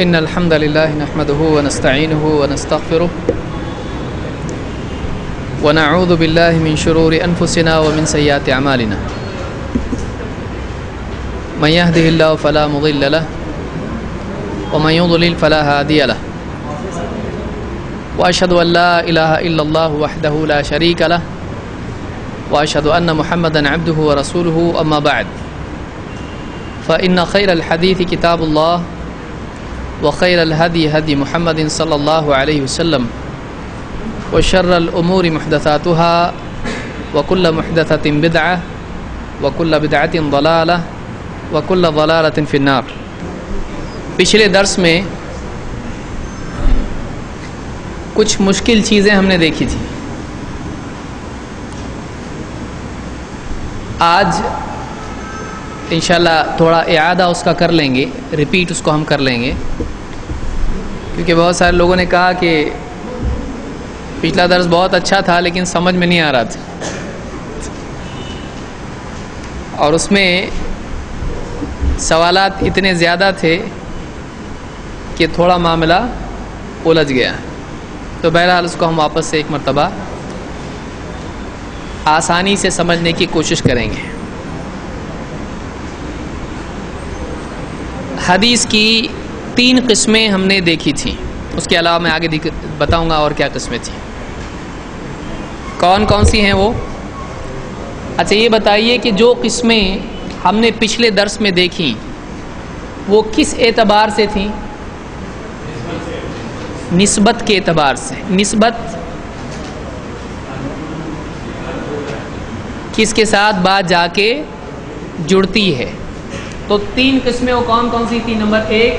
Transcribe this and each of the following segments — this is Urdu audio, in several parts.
إن الحمد لله نحمده ونستعينه ونستغفره ونعوذ بالله من شرور أنفسنا ومن سيئات أعمالنا من يهده الله فلا مضل له ومن يضلل فلا هادي له وأشهد أن لا إله إلا الله وحده لا شريك له وأشهد أن محمدا عبده ورسوله أما بعد فإن خير الحديث كتاب الله وخير الهدي هدي محمد صلى الله عليه وسلم وشر الأمور محدثاتها وكل محدثة بدعة وكل بدعة ضلالة وكل ضلالة في النار۔ پچھلے درس میں کچھ مشکل چیزیں ہم نے دیکھی تھی۔ آج انشاءاللہ تھوڑا اعادہ اس کا کر لیں گے، ریپیٹ اس کو ہم کر لیں گے، کیونکہ بہت سارے لوگوں نے کہا کہ پچھلا درس بہت اچھا تھا لیکن سمجھ میں نہیں آ رہا تھا، اور اس میں سوالات اتنے زیادہ تھے کہ تھوڑا معاملہ الجھ گیا۔ تو بہرحال اس کو ہم واپس سے ایک مرتبہ آسانی سے سمجھنے کی کوشش کریں گے۔ حدیث کی 3 قسمیں ہم نے دیکھی تھیں، اس کے علاوہ میں آگے بتاؤں گا اور کیا قسمیں تھیں، کون کون سی ہیں وہ۔ اچھا یہ بتائیے کہ جو قسمیں ہم نے پچھلے درس میں دیکھیں وہ کس اعتبار سے تھیں؟ نسبت کے اعتبار سے۔ نسبت کس کے ساتھ بات جا کے جڑتی ہے؟ تو 3 قسمیں وہ کون کون سی تھی؟ نمبر 1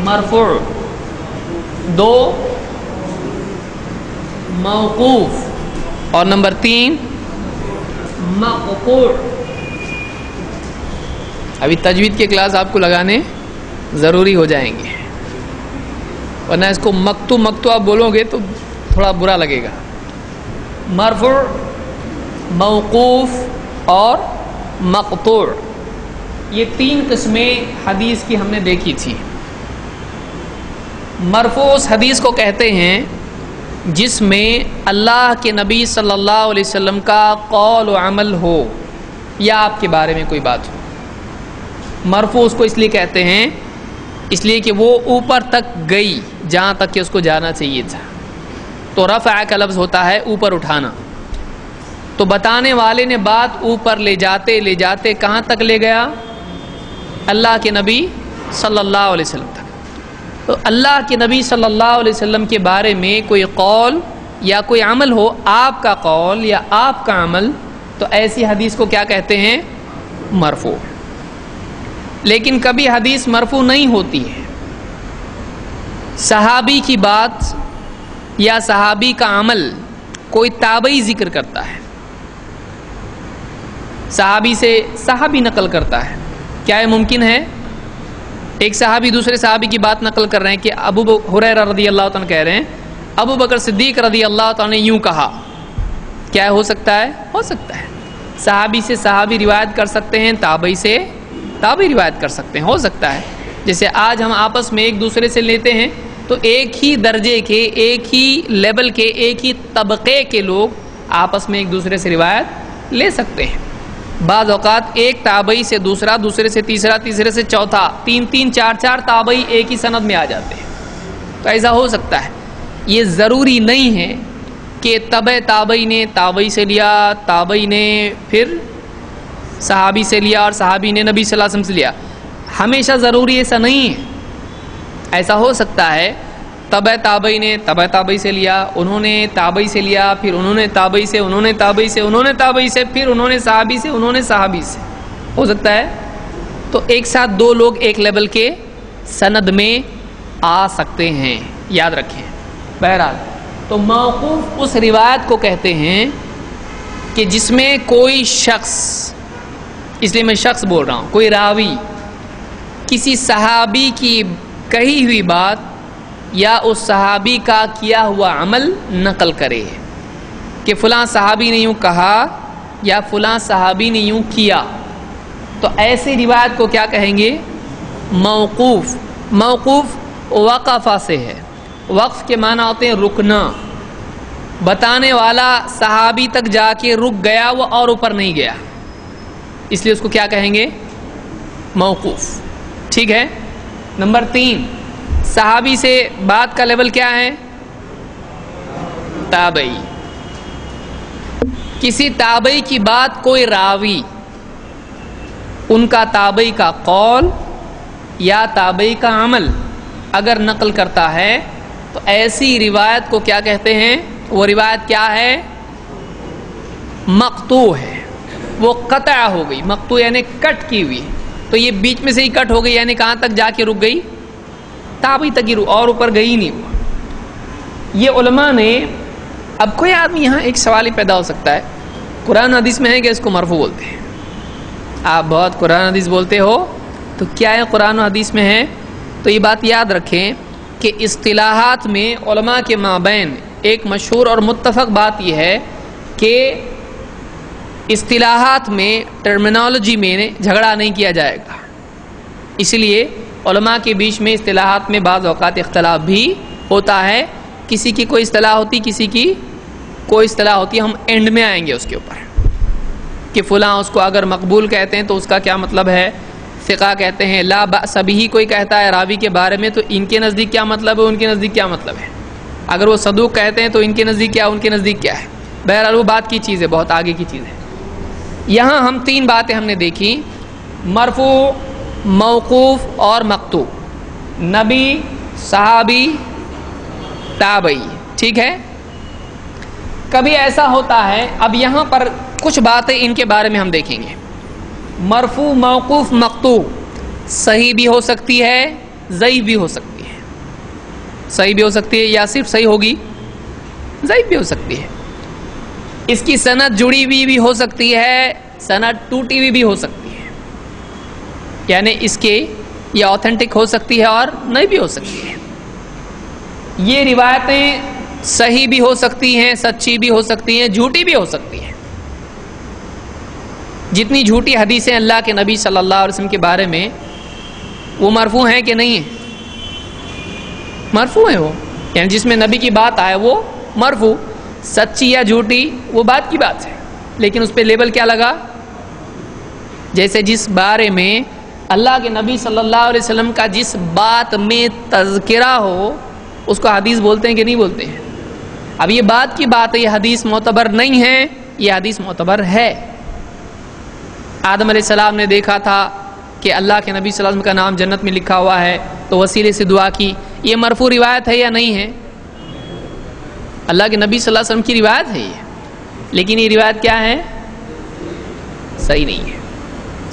مرفوع، 2 موقوف، اور نمبر 3 مقطوع۔ ابھی تجوید کے کلاس آپ کو لگانے ضروری ہو جائیں گے، ورنہ اس کو مقطوع آپ بولو گے تو تھوڑا برا لگے گا۔ مرفوع، موقوف اور مقطوع، یہ 3 قسمیں حدیث کی ہم نے دیکھی تھی۔ مرفوع اس حدیث کو کہتے ہیں جس میں اللہ کے نبی صلی اللہ علیہ وسلم کا قول و عمل ہو یا آپ کے بارے میں کوئی بات ہو۔ مرفوع اس کو اس لیے کہتے ہیں اس لیے کہ وہ اوپر تک گئی جہاں تک کہ اس کو جانا چاہیے تھا۔ تو رفع کا لفظ ہوتا ہے اوپر اٹھانا، تو بتانے والے نے بات اوپر لے جاتے کہاں تک لے گیا؟ اللہ کے نبی صلی اللہ علیہ وسلم تک۔ تو اللہ کے نبی صلی اللہ علیہ وسلم کے بارے میں کوئی قول یا کوئی عمل ہو، آپ کا قول یا آپ کا عمل، تو ایسی حدیث کو کیا کہتے ہیں؟ مرفوع۔ لیکن کبھی حدیث مرفوع نہیں ہوتی ہے، صحابی کی بات یا صحابی کا عمل کوئی تابعی ذکر کرتا ہے، صحابی سے صحابی نقل کرتا ہے۔ کیا یہ ممکن ہے؟ ایک صحابی دوسرے صحابی کی بات نقل کر رہے ہیں کہ ابو ہریرہ رضی اللہ عنہ کہہ رہے ہیں ابو بکر صدیق رضی اللہ عنہ نے یوں کہا۔ کیا ہو سکتا ہے؟ ہو سکتا ہے۔ صحابی سے صحابی روایت کر سکتے ہیں، تابعی سے تابعی روایت کر سکتے ہیں، ہو سکتا ہے۔ جیسے آج ہم آپس میں ایک دوسرے سے لیتے ہیں تو ایک ہی درجے کے، ایک ہی لیول کے، ایک ہی طبقے کے لوگ آپس میں ایک دوسرے سے روایت لے سکتے ہیں۔ بعض اوقات ایک تابعی سے دوسرا، دوسرے سے تیسرا، تیسرے سے چوتھا، 3 4 تابعی ایک ہی سند میں آ جاتے ہیں، تو ایسا ہو سکتا ہے۔ یہ ضروری نہیں ہے کہ تابعی نے تابعی سے لیا، تابعی نے پھر صحابی سے لیا، اور صحابی نے نبی صلی اللہ علیہ وسلم سے لیا، ہمیشہ ضروری ایسا نہیں ہے۔ ایسا ہو سکتا ہے تابعی نے تابعی سے لیا، انہوں نے تابعی سے لیا، پھر انہوں نے تابعی سے، انہوں نے تابعی سے، انہوں نے تابعی سے، پھر انہوں نے صحابی سے، انہوں نے صحابی سے، ہو سکتا ہے۔ تو ایک ساتھ 2 لوگ ایک لیول کے سند میں آ سکتے ہیں، یاد رکھیں۔ بہرحال تو موقوف اس روایت کو کہتے ہیں کہ جس میں کوئی شخص، اس لیے میں شخص بول رہا ہوں، کوئی راوی کسی صحابی کی کہی ہوئی بات یا اس صحابی کا کیا ہوا عمل نقل کرے کہ فلاں صحابی نے یوں کہا یا فلاں صحابی نے یوں کیا، تو ایسی روایت کو کیا کہیں گے؟ موقوف۔ موقوف وقفہ سے ہے. وقف کے معنی ہوتے ہیں رکنا. بتانے والا صحابی تک جا کے رک گیا وہ اور اوپر نہیں گیا, اس لیے اس کو کیا کہیں گے؟ موقوف. ٹھیک ہے. نمبر 3, صحابی سے بات کا لیول کیا ہے؟ تابعی. کسی تابعی کی بات کوئی راوی ان کا تابعی کا قول یا تابعی کا عمل اگر نقل کرتا ہے تو ایسی روایت کو کیا کہتے ہیں؟ وہ روایت کیا ہے؟ مقطوع ہے. وہ قطع ہو گئی. مقطوع یعنی کٹ کی ہوئی, تو یہ بیچ میں سے ہی کٹ ہو گئی, یعنی کہاں تک جا کے رک گئی؟ تابعی تک ہی رک, اور اوپر گئی نہیں. ہوا یہ علماء نے. اب کوئی آدمی یہاں ایک سوال ہی پیدا ہو سکتا ہے, قرآن حدیث میں ہے کہ اس کو مرفوع بولتے ہیں. آپ بہت قرآن حدیث بولتے ہو, تو کیا ہے قرآن و حدیث میں ہے؟ تو یہ بات یاد رکھیں کہ اصطلاحات میں علماء کے مابین ایک مشہور اور متفق بات یہ ہے کہ اصطلاحات میں ٹرمینالوجی میں جھگڑا نہیں کیا جائے گا. اس لیے علماء کے بیچ میں اصطلاحات میں بعض اوقات اختلاف بھی ہوتا ہے. کسی کی کوئی اصطلاح ہوتی, کسی کی کوئی اصطلاح ہوتی ہے. ہم اینڈ میں آئیں گے اس کے اوپر کہ فلاں اس کو اگر مقبول کہتے ہیں تو اس کا کیا مطلب ہے, ثقہ کہتے ہیں. لا بأس بھی کوئی کہتا ہے راوی کے بارے میں تو ان کے نزدیک کیا مطلب ہے, ان کے نزدیک کیا مطلب ہے. اگر وہ صدوق کہتے ہیں تو ان کے نزدیک کیا, ان کے نزدیک کیا ہے. بہرحال وہ بات کی چیز ہے, بہت آگے کی چیز ہے. یہاں ہم 3 باتیں ہم نے دیکھی, مرفوع, موقوف اور مقطوع. نبی, صحابی, تابعی. ٹھیک ہے. کبھی ایسا ہوتا ہے, اب یہاں پر کچھ باتیں ان کے بارے میں ہم دیکھیں گے. مرفوع, موقوف, مقطوع صحیح بھی ہو سکتی ہے, ضعیف بھی ہو سکتی ہے. صحیح بھی ہو سکتی ہے یا صرف صحیح ہوگی, ضعیف بھی ہو سکتی ہے. اس کی سند جڑی ہوئی بھی ہو سکتی ہے, سند ٹوٹی ہوئی بھی ہو سکتی ہے. یعنی اس کے یہ آتھینٹک ہو سکتی ہے اور نہیں بھی ہو سکتی ہے. یہ روایتیں صحیح بھی ہو سکتی ہیں, سچی بھی ہو سکتی ہیں, جھوٹی بھی ہو سکتی ہیں. جتنی جھوٹی حدیثیں اللہ کے نبی صلی اللہ علیہ وسلم کے بارے میں, وہ مرفوع ہیں کہ نہیں ہیں؟ مرفوع ہیں وہ, یعنی جس میں نبی کی بات آئے وہ مرفوع. سچی یا جھوٹی وہ بات کی بات ہے, لیکن اس پہ لیبل کیا لگا؟ جیسے جس بارے میں اللہ کے نبی صلی اللہ علیہ وسلم کا جس بات میں تذکرہ ہو اس کو حدیث بولتے ہیں کہ نہیں بولتے ہیں؟ اب یہ بات کی بات ہے, یہ حدیث معتبر نہیں ہے, یہ حدیث معتبر ہے. آدم علیہ السلام نے دیکھا تھا کہ اللہ کے نبی صلی اللہ علیہ وسلم کا نام جنت میں لکھا ہوا ہے تو وسیلے سے دعا کی. یہ مرفوع روایت ہے یا نہیں ہے؟ اللہ کے نبی صلی اللہ علیہ وسلم کی روایت ہے یہ, لیکن یہ روایت کیا ہے؟ صحیح نہیں ہے,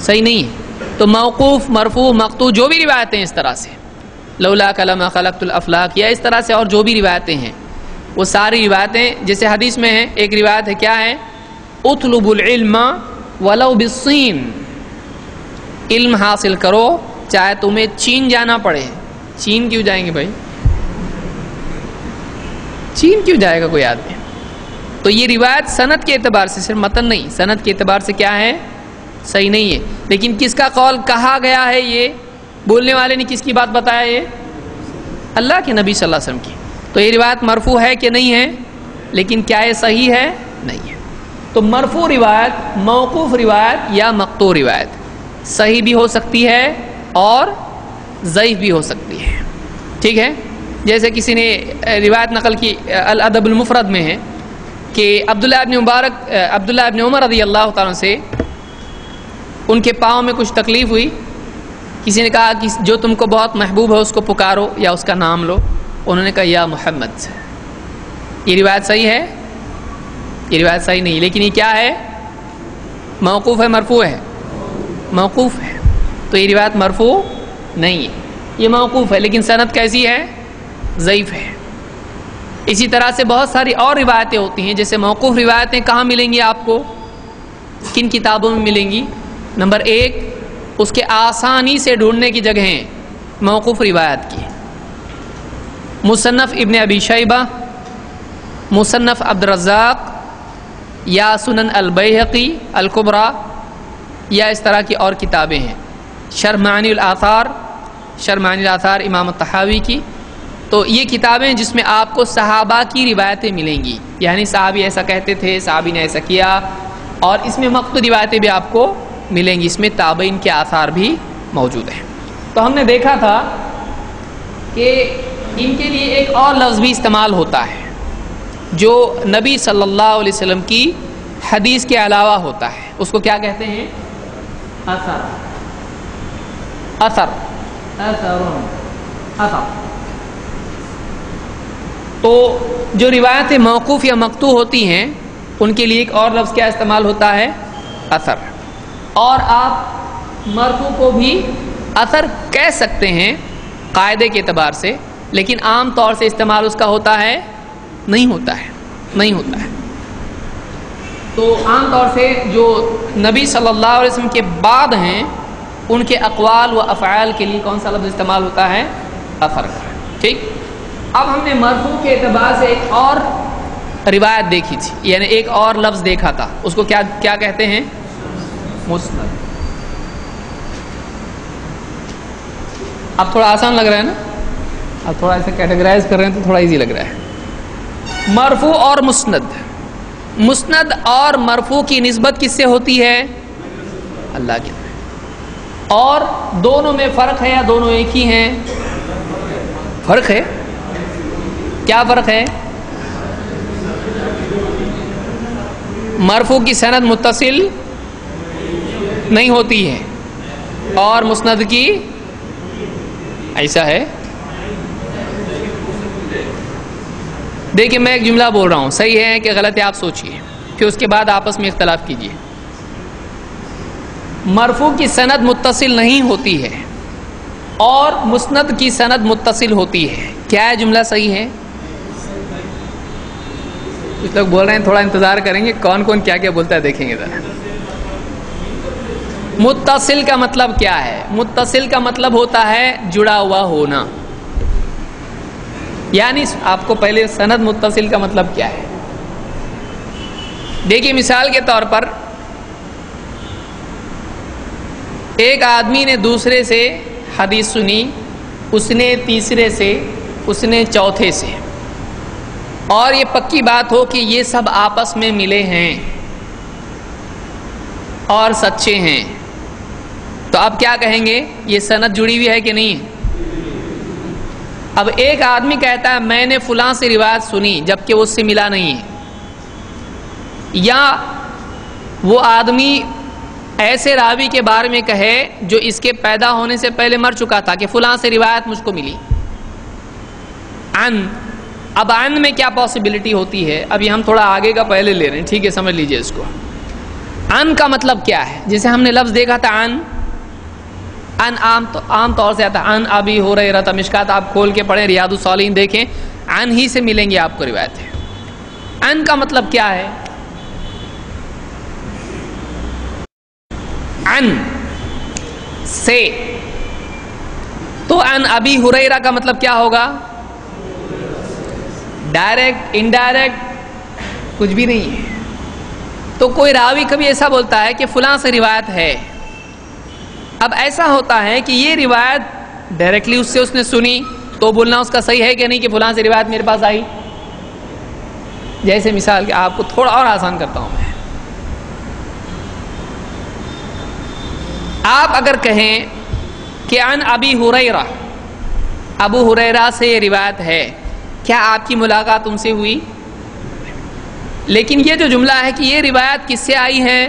صحیح نہیں ہے. تو موقوف, مرفوع, مقطوع جو بھی روایتیں اس طرح سے, لولا کلمہ خلقت الافلاق, یا اس طرح سے اور جو بھی روایتیں ہیں, وہ ساری روایتیں جیسے حدیث میں ہیں. ایک روایت ہے, کیا ہے؟ اطلب العلم ولو بالصین, علم حاصل کرو چاہے تمہیں چین جانا پڑے. چین کیوں جائیں گے بھائی, چین کیوں جائے گا کوئی آدمی؟ تو یہ روایت سند کے اعتبار سے, صرف متن نہیں, سند کے اعتبار سے کیا ہے؟ صحیح نہیں ہے. لیکن کس کا قول کہا گیا ہے؟ یہ بولنے والے نے کس کی بات بتایا؟ یہ اللہ کے نبی صلی اللہ علیہ وسلم کی. تو یہ روایت مرفوع ہے کہ نہیں ہے؟ لیکن کیا یہ صحیح ہے؟ نہیں ہے. تو مرفوع روایت, موقوف روایت یا مقطوع روایت صحیح بھی ہو سکتی ہے اور ضعیف بھی ہو سکتی ہے. ٹھیک ہے. جیسے کسی نے روایت نقل کی, الادب المفرد میں ہے کہ عبداللہ ابن عمر رضی اللہ تعالیٰ سے ان کے پاؤں میں کچھ تکلیف ہوئی. کسی نے کہا کہ جو تم کو بہت محبوب ہے اس کو پکارو یا اس کا نام لو. انہوں نے کہا یا محمد. یہ روایت صحیح ہے؟ یہ روایت صحیح نہیں, لیکن یہ کیا ہے؟ موقوف ہے, مرفوع ہے؟ موقوف ہے. تو یہ روایت مرفوع نہیں ہے, یہ موقوف ہے, لیکن سند کیسی ہے؟ ضعیف ہے. اسی طرح سے بہت ساری اور روایتیں ہوتی ہیں. جیسے موقوف روایتیں کہاں ملیں گی آپ کو, کن کتابوں میں ملیں گی؟ نمبر 1, اس کے آسانی سے ڈھونڈنے کی جگہ ہیں موقوف روایت کی. مصنف ابن ابی شیبہ, مصنف عبد الرزاق, یا سنن البیہقی الکبریٰ, یا اس طرح کی اور کتابیں ہیں. شرح معانی الآثار, شرح معانی الاثار امام الطحاوی کی، تو یہ کتابیں جس میں آپ کو صحابہ کی روایتیں ملیں گی، یعنی صحابی ایسا کہتے تھے، صحابی نے ایسا کیا، اور اس میں مقطوع روایتیں بھی آپ کو ملیں گی، اس میں تابعین کے آثار بھی موجود ہیں۔ تو ہم نے دیکھا تھا کہ ان کے لیے ایک اور لفظ بھی استعمال ہوتا ہے جو نبی صلی اللہ علیہ وسلم کی حدیث کے علاوہ ہوتا ہے، اس کو کیا کہتے ہیں؟ اثر۔ اثر اثر تو جو روایتیں موقوف یا مقطوع ہوتی ہیں ان کے لیے ایک اور لفظ کیا استعمال ہوتا ہے؟ اثر۔ اور آپ مرفوع کو بھی اثر کہہ سکتے ہیں قاعدے کے اعتبار سے، لیکن عام طور سے استعمال اس کا ہوتا ہے نہیں ہوتا ہے۔ تو عام طور سے جو نبی صلی اللہ علیہ وسلم کے بعد ہیں ان کے اقوال و افعال کے لیے کون سا لفظ استعمال ہوتا ہے؟ اثر کا۔ ٹھیک، اب ہم نے مرفوع کے اعتبار سے ایک اور روایت دیکھی تھی، یعنی ایک اور لفظ دیکھا تھا، اس کو کیا کہتے ہیں؟ مسند۔ اب تھوڑا آسان لگ رہا ہے نا، اب تھوڑا ایسے کیٹیگرائز کر رہے ہیں تو تھوڑا ایزی لگ رہا ہے۔ مرفوع اور مسند، مسند اور مرفوع کی نسبت کس سے ہوتی ہے؟ اللہ کی طرف۔ اور دونوں میں فرق ہے یا دونوں ایک ہی ہیں؟ فرق ہے۔ کیا فرق ہے؟ مرفوع کی سند متصل نہیں ہوتی ہے اور مسند کی ایسا ہے۔ دیکھیں میں ایک جملہ بول رہا ہوں، صحیح ہے کہ غلط ہے آپ سوچئے، پھر اس کے بعد آپس میں اختلاف کیجئے۔ مرفوع کی سند متصل نہیں ہوتی ہے اور مسند کی سند متصل ہوتی ہے، کیا ہے جملہ صحیح ہے؟ کچھ لوگ بول رہے ہیں تھوڑا انتظار کریں گے، کون کون کیا کیا بولتا ہے دیکھیں گے ذرا۔ متصل کا مطلب کیا ہے؟ متصل کا مطلب ہوتا ہے جڑا ہوا ہونا، یعنی آپ کو پہلے سند متصل کا مطلب کیا ہے؟ دیکھیے مثال کے طور پر ایک آدمی نے دوسرے سے حدیث سنی، اس نے تیسرے سے، اس نے چوتھے سے، اور یہ پکی بات ہو کہ یہ سب آپس میں ملے ہیں اور سچے ہیں، تو اب کیا کہیں گے؟ یہ سند جڑی ہوئی ہے کہ نہیں؟ اب ایک آدمی کہتا ہے میں نے فلاں سے روایت سنی جبکہ وہ اس سے ملا نہیں ہے، یا وہ آدمی ایسے راوی کے بارے میں کہے جو اس کے پیدا ہونے سے پہلے مر چکا تھا کہ فلاں سے روایت مجھ کو ملی۔ اب عن میں کیا پاسبلٹی ہوتی ہے؟ ابھی ہم تھوڑا آگے کا پہلے لے رہے ہیں، ٹھیک ہے، سمجھ لیجئے اس کو۔ عن کا مطلب کیا ہے؟ جیسے ہم نے لفظ دیکھا تھا عن عام طور سے آتا ہے عن ابی ہریرہ، مشکات آپ کھول کے پڑھیں، ریاض الصالحین دیکھیں، عن ہی سے ملیں گے آپ کو روایتیں۔ عن کا مطلب کیا ہے؟ عن سے، تو عن ابی ہریرہ کا مطلب کیا ہوگا؟ ڈائریکٹ، انڈائریکٹ، کچھ بھی نہیں ہے۔ تو کوئی راوی کبھی ایسا بولتا ہے کہ فلاں سے روایت ہے، اب ایسا ہوتا ہے کہ یہ روایت ڈائریکٹلی اس سے اس نے سنی، تو بولنا اس کا صحیح ہے کہ نہیں کہ فلاں سے روایت میرے پاس آئی؟ جیسے مثال کہ آپ کو تھوڑا اور آسان کرتا ہوں میں، آپ اگر کہیں کہ عن ابی ہریرہ، ابو ہریرہ سے یہ روایت ہے، کیا آپ کی ملاقات ان سے ہوئی؟ لیکن یہ جو جملہ ہے کہ یہ روایت کس سے آئی ہے،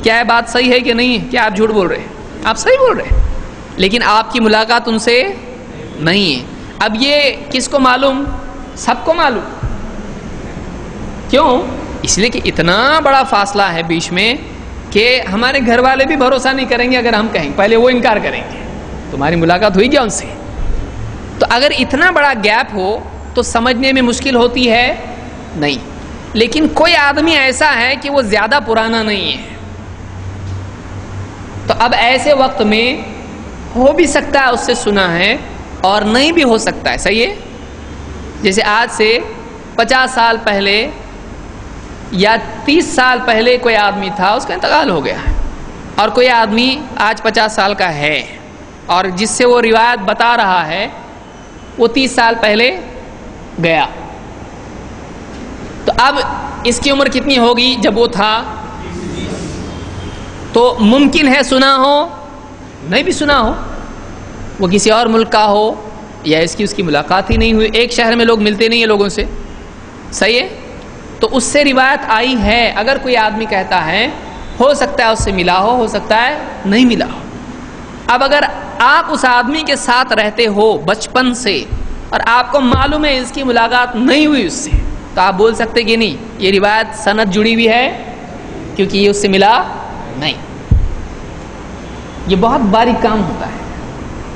کیا یہ بات صحیح ہے کہ نہیں؟ کیا آپ جھوٹ بول رہے ہیں؟ آپ صحیح بول رہے ہیں، لیکن آپ کی ملاقات ان سے نہیں ہے۔ اب یہ کس کو معلوم؟ سب کو معلوم۔ کیوں؟ اس لیے کہ اتنا بڑا فاصلہ ہے بیچ میں کہ ہمارے گھر والے بھی بھروسہ نہیں کریں گے اگر ہم کہیں، پہلے وہ انکار کریں گے تمہاری ملاقات ہوئی کیا ان سے؟ تو اگر اتنا بڑا گیپ ہو تو سمجھنے میں مشکل ہوتی ہے نہیں، لیکن کوئی آدمی ایسا ہے کہ وہ زیادہ پرانا نہیں ہے، تو اب ایسے وقت میں ہو بھی سکتا ہے اس سے سنا ہے اور نہیں بھی ہو سکتا ہے، صحیح ہے؟ جیسے آج سے 50 سال پہلے یا 30 سال پہلے کوئی آدمی تھا، اس کا انتقال ہو گیا، اور کوئی آدمی آج 50 سال کا ہے اور جس سے وہ روایت بتا رہا ہے وہ 30 سال پہلے گیا، تو اب اس کی عمر کتنی ہوگی جب وہ تھا؟ تو ممکن ہے سنا ہو، نہیں بھی سنا ہو، وہ کسی اور ملک کا ہو یا اس کی ملاقات ہی نہیں ہوئی، ایک شہر میں لوگ ملتے نہیں ہیں لوگوں سے، صحیح ہے؟ تو اس سے روایت آئی ہے۔ اگر کوئی آدمی کہتا ہے ہو سکتا ہے اس سے ملا ہو سکتا ہے نہیں ملا ہو، اب اگر آپ اس آدمی کے ساتھ رہتے ہو بچپن سے اور آپ کو معلوم ہے اس کی ملاقات نہیں ہوئی اس سے، تو آپ بول سکتے کہ نہیں یہ روایت سند جڑی ہوئی ہے کیونکہ یہ اس سے ملا نہیں۔ یہ بہت باریک کام ہوتا ہے،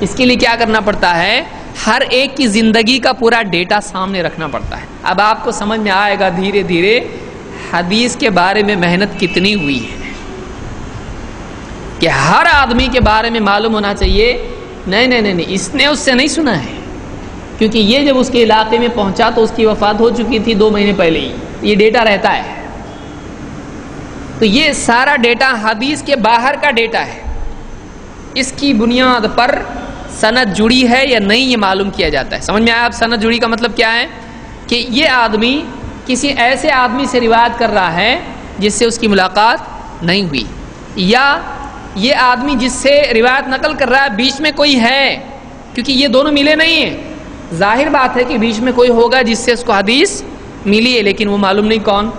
اس کے لیے کیا کرنا پڑتا ہے؟ ہر ایک کی زندگی کا پورا ڈیٹا سامنے رکھنا پڑتا ہے۔ اب آپ کو سمجھ میں آئے گا دھیرے دھیرے حدیث کے بارے میں محنت کتنی ہوئی ہے، کہ ہر آدمی کے بارے میں معلوم ہونا چاہیے نہیں اس نے اس سے نہیں سنا ہے، کیونکہ یہ جب اس کے علاقے میں پہنچا تو اس کی وفات ہو چکی تھی 2 مہینے پہلے ہی، یہ ڈیٹا رہتا ہے۔ تو یہ سارا ڈیٹا حدیث کے باہر کا ڈیٹا ہے، اس کی بنیاد پر سند جڑی ہے یا نہیں یہ معلوم کیا جاتا ہے۔ سمجھ میں آیا؟ اب سند جڑی کا مطلب کیا ہے؟ کہ یہ آدمی کسی ایسے آدمی سے روایت کر رہا ہے جس سے اس کی ملاقات نہیں ہوئی، یا یہ آدمی جس سے روایت نقل کر رہا ہے بیچ میں کوئی ہے، کیونکہ یہ دونوں ملے نہیں ہیں۔ ظاہر بات ہے کہ بیچ میں کوئی ہوگا جس سے اس کو حدیث ملی ہے، لیکن وہ معلوم نہیں کون۔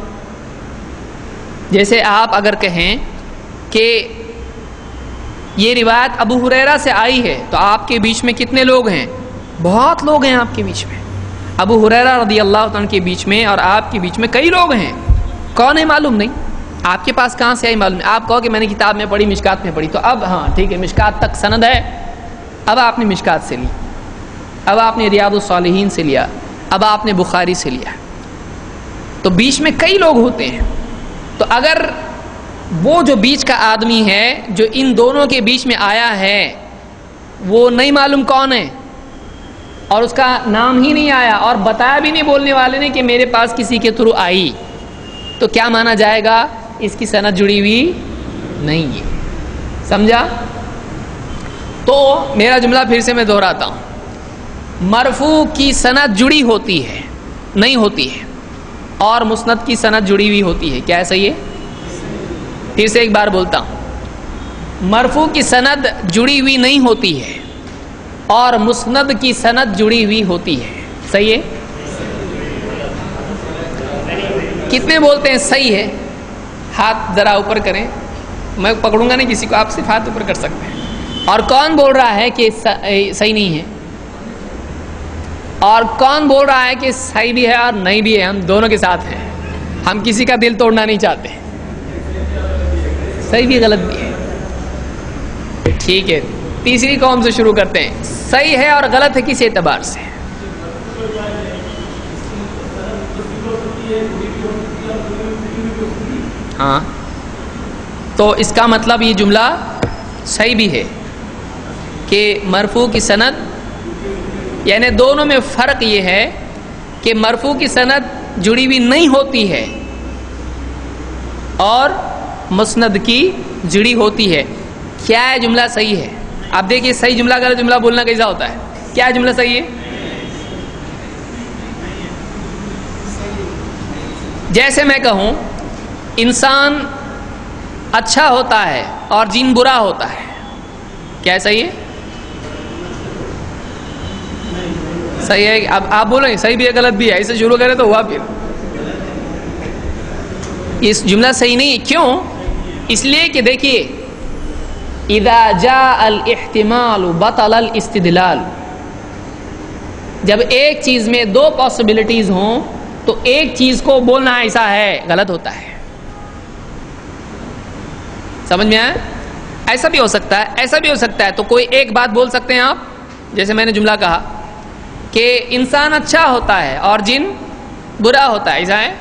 جیسے آپ اگر کہیں کہ یہ روایت ابو ہریرہ سے آئی ہے، تو آپ کے بیچ میں کتنے لوگ ہیں؟ بہت لوگ ہیں آپ کے بیچ میں، ابو ہریرہ رضی اللہ عنہ کے بیچ میں اور آپ کے بیچ میں کئی لوگ ہیں، کون ہے معلوم نہیں۔ آپ کے پاس کہاں سے آئی معلوم نہیں، آپ کہو کہ میں نے کتاب میں پڑھی، مشکات میں پڑھی، تو اب ہاں ٹھیک ہے مشکات تک سند ہے، اب آپ نے مشکات سے لی، اب آپ نے ریاض الصالحین سے لیا، اب آپ نے بخاری سے لیا، تو بیچ میں کئی لوگ ہوتے ہیں۔ تو اگر وہ جو بیچ کا آدمی ہے جو ان دونوں کے بیچ میں آیا ہے وہ نہیں معلوم کون ہے اور اس کا نام ہی نہیں آیا اور بتایا بھی نہیں بولنے والے نے کہ میرے پاس کسی کے تھرو آئی، تو کیا مانا جائے گا؟ اس کی سند جڑی ہوئی نہیں ہے۔ سمجھا؟ تو میرا جملہ پھر سے میں دہراتا ہوں، مرفوع کی سند جڑی ہوتی ہے نہیں ہوتی ہے، اور مسند کی سند جڑی ہوئی ہوتی ہے۔ کیا ہے؟ صحیح ہے؟ پھر سے ایک بار بولتا ہوں، مرفوع کی سند جڑی ہوئی نہیں ہوتی ہے اور مسند کی سند جڑی ہوئی ہوتی ہے۔ صحیح ہے؟ کتنے بولتے ہیں صحیح ہے؟ ہاتھ ذرا اوپر کریں، میں پکڑوں گا نہیں کسی کو، آپ صرف ہاتھ اوپر کر سکتے ہیں۔ اور کون بول رہا ہے کہ صحیح نہیں ہے؟ اور کون بول رہا ہے کہ صحیح بھی ہے اور نہیں بھی ہے؟ ہم دونوں کے ساتھ ہیں، ہم کسی کا دل توڑنا نہیں چاہتے، صحیح بھی غلط بھی ہے۔ ٹھیک ہے، تیسری قوم سے شروع کرتے ہیں، صحیح ہے اور غلط ہے کس اعتبار سے؟ ہاں، تو اس کا مطلب یہ جملہ صحیح بھی ہے کہ مرفوع کی سند، یعنی دونوں میں فرق یہ ہے کہ مرفوع کی سند جڑی ہوئی نہیں ہوتی ہے اور مسند کی جڑی ہوتی ہے۔ کیا ہے جملہ صحیح ہے؟ آپ دیکھیے صحیح جملہ غلط جملہ بولنا کیسا ہوتا ہے۔ کیا جملہ صحیح ہے؟ جیسے میں کہوں انسان اچھا ہوتا ہے اور جن برا ہوتا ہے، کیا صحیح ہے؟ صحیح ہے؟ اب آپ بولیں صحیح بھی ہے غلط بھی ہے، ایسے شروع کریں تو ہوا پھر اس جملہ صحیح نہیں ہے۔ کیوں؟ اس لیے کہ دیکھیے اذا جاء الاحتمال بطل الاستدلال، جب ایک چیز میں 2 پاسبلٹیز ہوں تو ایک چیز کو بولنا ایسا ہے غلط ہوتا ہے۔ سمجھ میں آیا؟ ایسا بھی ہو سکتا ہے، ایسا بھی ہو سکتا ہے، تو کوئی ایک بات بول سکتے ہیں آپ، جیسے میں نے جملہ کہا کہ انسان اچھا ہوتا ہے اور جن برا ہوتا ہے، ایسا ہے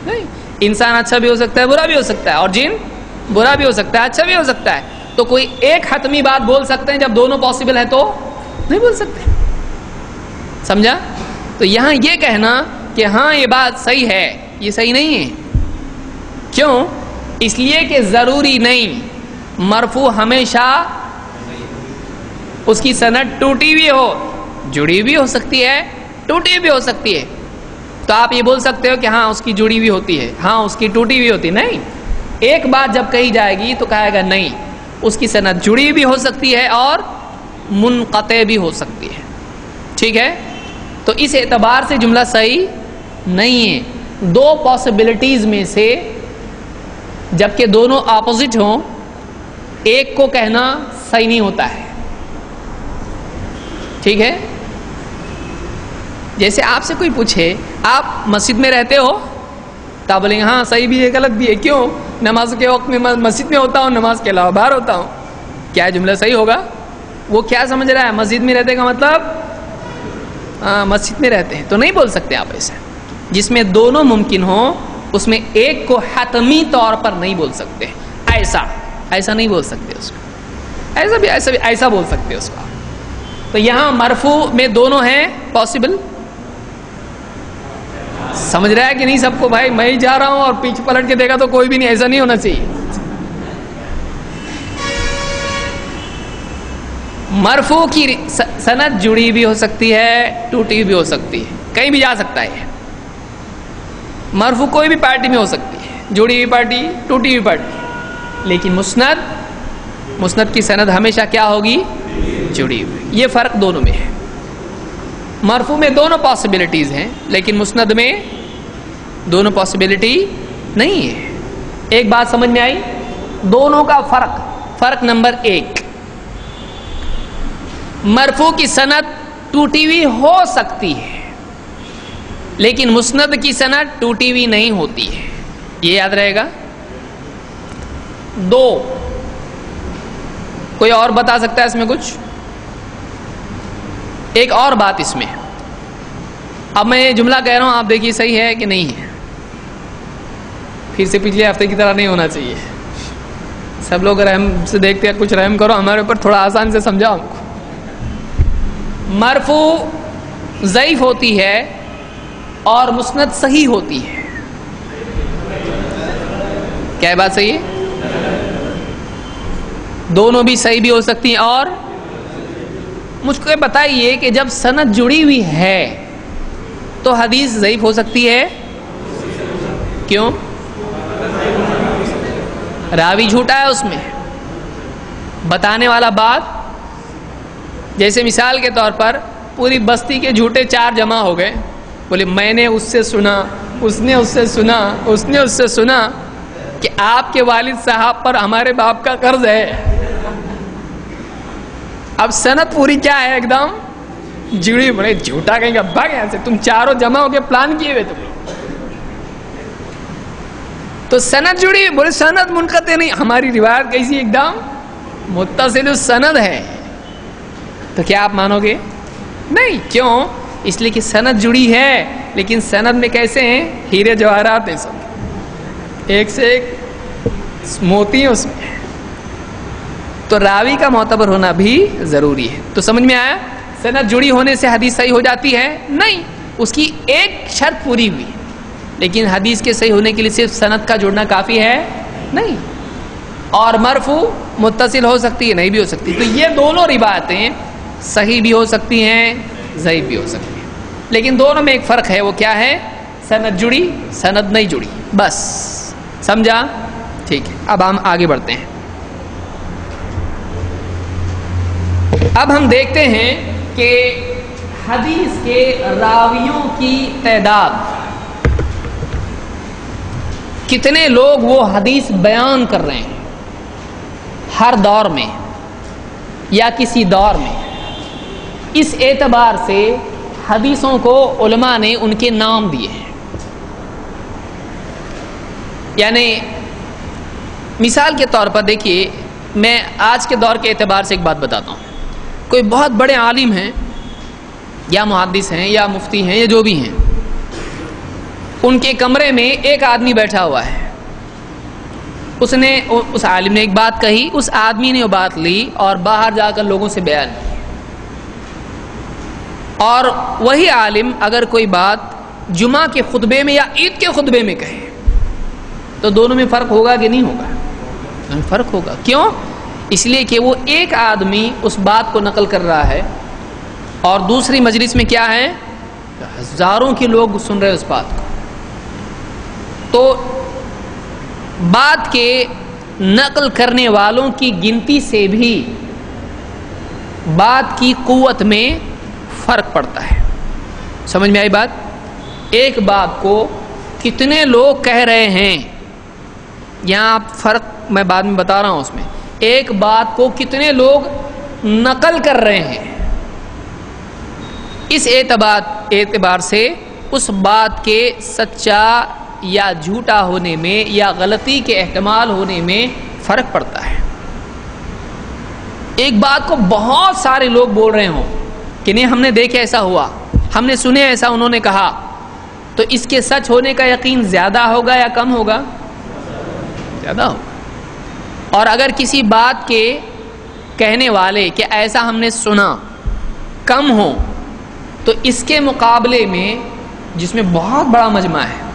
نہیں، انسان اچھا بھی ہو سکتا ہے برا بھی ہو سکتا ہے اور جن برا بھی ہو سکتا ہے اچھا بھی ہو سکتا ہے، تو کوئی ایک حتمی بات بول سکتے ہیں، جب دونوں پاسبل ہے تو نہیں بول سکتے۔ سمجھا؟ تو یہاں یہ کہنا کہ ہاں یہ بات صحیح ہے، یہ صحیح نہیں ہے۔ کیوں؟ اس لیے کہ ضروری نہیں مرفوع ہمیشہ اس کی سند ٹوٹی ہوئی ہو، جڑی بھی ہو سکتی ہے، ٹوٹی بھی ہو سکتی ہے. تو آپ یہ بول سکتے ہو کہ ہاں اس کی جڑی ہوئی ہوتی ہے، ہاں اس کی ٹوٹی ہوئی ہوتی ہے. نہیں، ایک بات جب کہی جائے گی تو کہے گا نہیں، اس کی سند جڑی بھی ہو سکتی ہے اور منقطع بھی ہو سکتی ہے. ٹھیک ہے، تو اس اعتبار سے جملہ صحیح نہیں ہے. دو پاسبلٹیز میں سے جبکہ دونوں اپوزٹ ہوں، ایک کو کہنا صحیح نہیں ہوتا ہے. ٹھیک ہے، جیسے آپ سے کوئی پوچھے آپ مسجد میں رہتے ہو تو آپ بولیں گے ہاں صحیح بھی ہے غلط بھی ہے. کیوں؟ نماز کے وقت میں مسجد میں ہوتا ہوں، نماز کے علاوہ باہر ہوتا ہوں. کیا جملہ صحیح ہوگا؟ وہ کیا سمجھ رہا ہے مسجد میں رہتے کا مطلب مسجد میں رہتے ہیں، تو نہیں بول سکتے آپ ایسا. جس میں دونوں ممکن ہوں اس میں ایک کو حتمی طور پر نہیں بول سکتے. ایسا نہیں بول سکتے اس کو، ایسا بول سکتے اس کو. تو یہاں مرفوع میں دونوں ہیں پاسبل. سمجھ رہا ہے کہ نہیں سب کو؟ بھائی میں ہی جا رہا ہوں اور پیچھے پلٹ کے دیکھا تو کوئی بھی نہیں، ایسا نہیں ہونا چاہیے. مرفوع کی سند جڑی بھی ہو سکتی ہے، ٹوٹی بھی ہو سکتی ہے، کہیں بھی جا سکتا ہے. مرفوع کوئی بھی پارٹی میں ہو سکتی ہے، جڑی ہوئی پارٹی، ٹوٹی ہوئی پارٹی. لیکن مسند کی سند ہمیشہ کیا ہوگی؟ جڑی ہوئی. یہ فرق دونوں میں ہے. مرفوع میں دونوں پاسبلٹیز ہیں لیکن مسند میں دونوں پاسبلٹی نہیں ہے. ایک بات سمجھ میں آئی؟ دونوں کا فرق نمبر 1، مرفوع کی سند ٹوٹی ہوئی ہو سکتی ہے لیکن مسند کی سند ٹوٹی ہوئی نہیں ہوتی ہے. یہ یاد رہے گا. 2، کوئی اور بتا سکتا ہے اس میں کچھ؟ ایک اور بات اس میں، اب میں یہ جملہ کہہ رہا ہوں آپ دیکھیے صحیح ہے کہ نہیں ہے. پھر سے پچھلے ہفتے کی طرح نہیں ہونا چاہیے. سب لوگ رحم سے دیکھتے ہیں، کچھ رحم کرو ہمارے اوپر، تھوڑا آسان سے سمجھاؤ ہم کو. مرفوع ضعیف ہوتی ہے اور مسند صحیح ہوتی ہے. کیا بات صحیح ہے؟ دونوں بھی صحیح بھی ہو سکتی ہیں. اور مجھ کو یہ بتائیے کہ جب سند جڑی ہوئی ہے تو حدیث ضعیف ہو سکتی ہے. کیوں؟ راوی جھوٹا ہے اس میں، بتانے والا بات. جیسے مثال کے طور پر پوری بستی کے جھوٹے 4 جمع ہو گئے، بولے میں نے اس سے سنا، اس نے اس سے سنا، اس نے اس سے سنا کہ آپ کے والد صاحب پر ہمارے باپ کا قرض ہے. اب سند پوری کیا ہے؟ ایک دم جڑی. بڑے جھوٹا کہیں گا بھاگ یہاں سے، تم چاروں جمع ہو کے پلان کیے ہوئے تم. تو سند جڑی، بولے سند منقطع نہیں. ہماری روایت کیسی؟ ایک دم متصل السند ہے. تو کیا آپ مانو گے؟ نہیں. کیوں؟ اس لیے کہ سند جڑی ہے لیکن سند میں کیسے ہیں؟ ہیرے جواہرات ہیں سب، ایک سے ایک موتی ہیں اس میں. تو راوی کا معتبر ہونا بھی ضروری ہے. تو سمجھ میں آیا؟ سند جڑی ہونے سے حدیث صحیح ہو جاتی ہے؟ نہیں، اس کی ایک شرط پوری ہوئی. لیکن حدیث کے صحیح ہونے کے لیے صرف سند کا جڑنا کافی ہے نہیں. اور مرفوع متصل ہو سکتی ہے، نہیں بھی ہو سکتی. تو یہ دونوں روایتیں صحیح بھی ہو سکتی ہیں، ضعیف بھی ہو سکتی ہیں. لیکن دونوں میں ایک فرق ہے. وہ کیا ہے؟ سند جڑی، سند نہیں جڑی. بس سمجھا؟ ٹھیک ہے. اب ہم آگے بڑھتے ہیں. اب ہم دیکھتے ہیں کہ حدیث کے راویوں کی تعداد، کتنے لوگ وہ حدیث بیان کر رہے ہیں ہر دور میں یا کسی دور میں. اس اعتبار سے حدیثوں کو علماء نے ان کے نام دیے ہیں. یعنی مثال کے طور پر دیکھیے، میں آج کے دور کے اعتبار سے ایک بات بتاتا ہوں. کوئی بہت بڑے عالم ہیں یا محدث ہیں یا مفتی ہیں یا جو بھی ہیں، ان کے کمرے میں ایک آدمی بیٹھا ہوا ہے. اس عالم نے ایک بات کہی، اس آدمی نے وہ بات لی اور باہر جا کر لوگوں سے بیان کی. اور وہی عالم اگر کوئی بات جمعہ کے خطبے میں یا عید کے خطبے میں کہے تو دونوں میں فرق ہوگا کہ نہیں ہوگا؟ فرق ہوگا. کیوں؟ اس لیے کہ وہ ایک آدمی اس بات کو نقل کر رہا ہے اور دوسری مجلس میں کیا ہے، ہزاروں کے لوگ سن رہے اس بات کو. تو بات کے نقل کرنے والوں کی گنتی سے بھی بات کی قوت میں فرق پڑتا ہے. سمجھ میں آئی بات؟ ایک بات کو کتنے لوگ کہہ رہے ہیں، یہاں فرق میں بعد میں بتا رہا ہوں. اس میں ایک بات کو کتنے لوگ نقل کر رہے ہیں، اس اعتبار سے اس بات کے سچا یا جھوٹا ہونے میں یا غلطی کے احتمال ہونے میں فرق پڑتا ہے. ایک بات کو بہت سارے لوگ بول رہے ہوں کہ نہیں ہم نے دیکھا ایسا ہوا، ہم نے سنے ایسا انہوں نے کہا، تو اس کے سچ ہونے کا یقین زیادہ ہوگا یا کم ہوگا؟ زیادہ ہوگا. اور اگر کسی بات کے کہنے والے کہ ایسا ہم نے سنا کم ہو، تو اس کے مقابلے میں جس میں بہت بڑا مجمع ہے،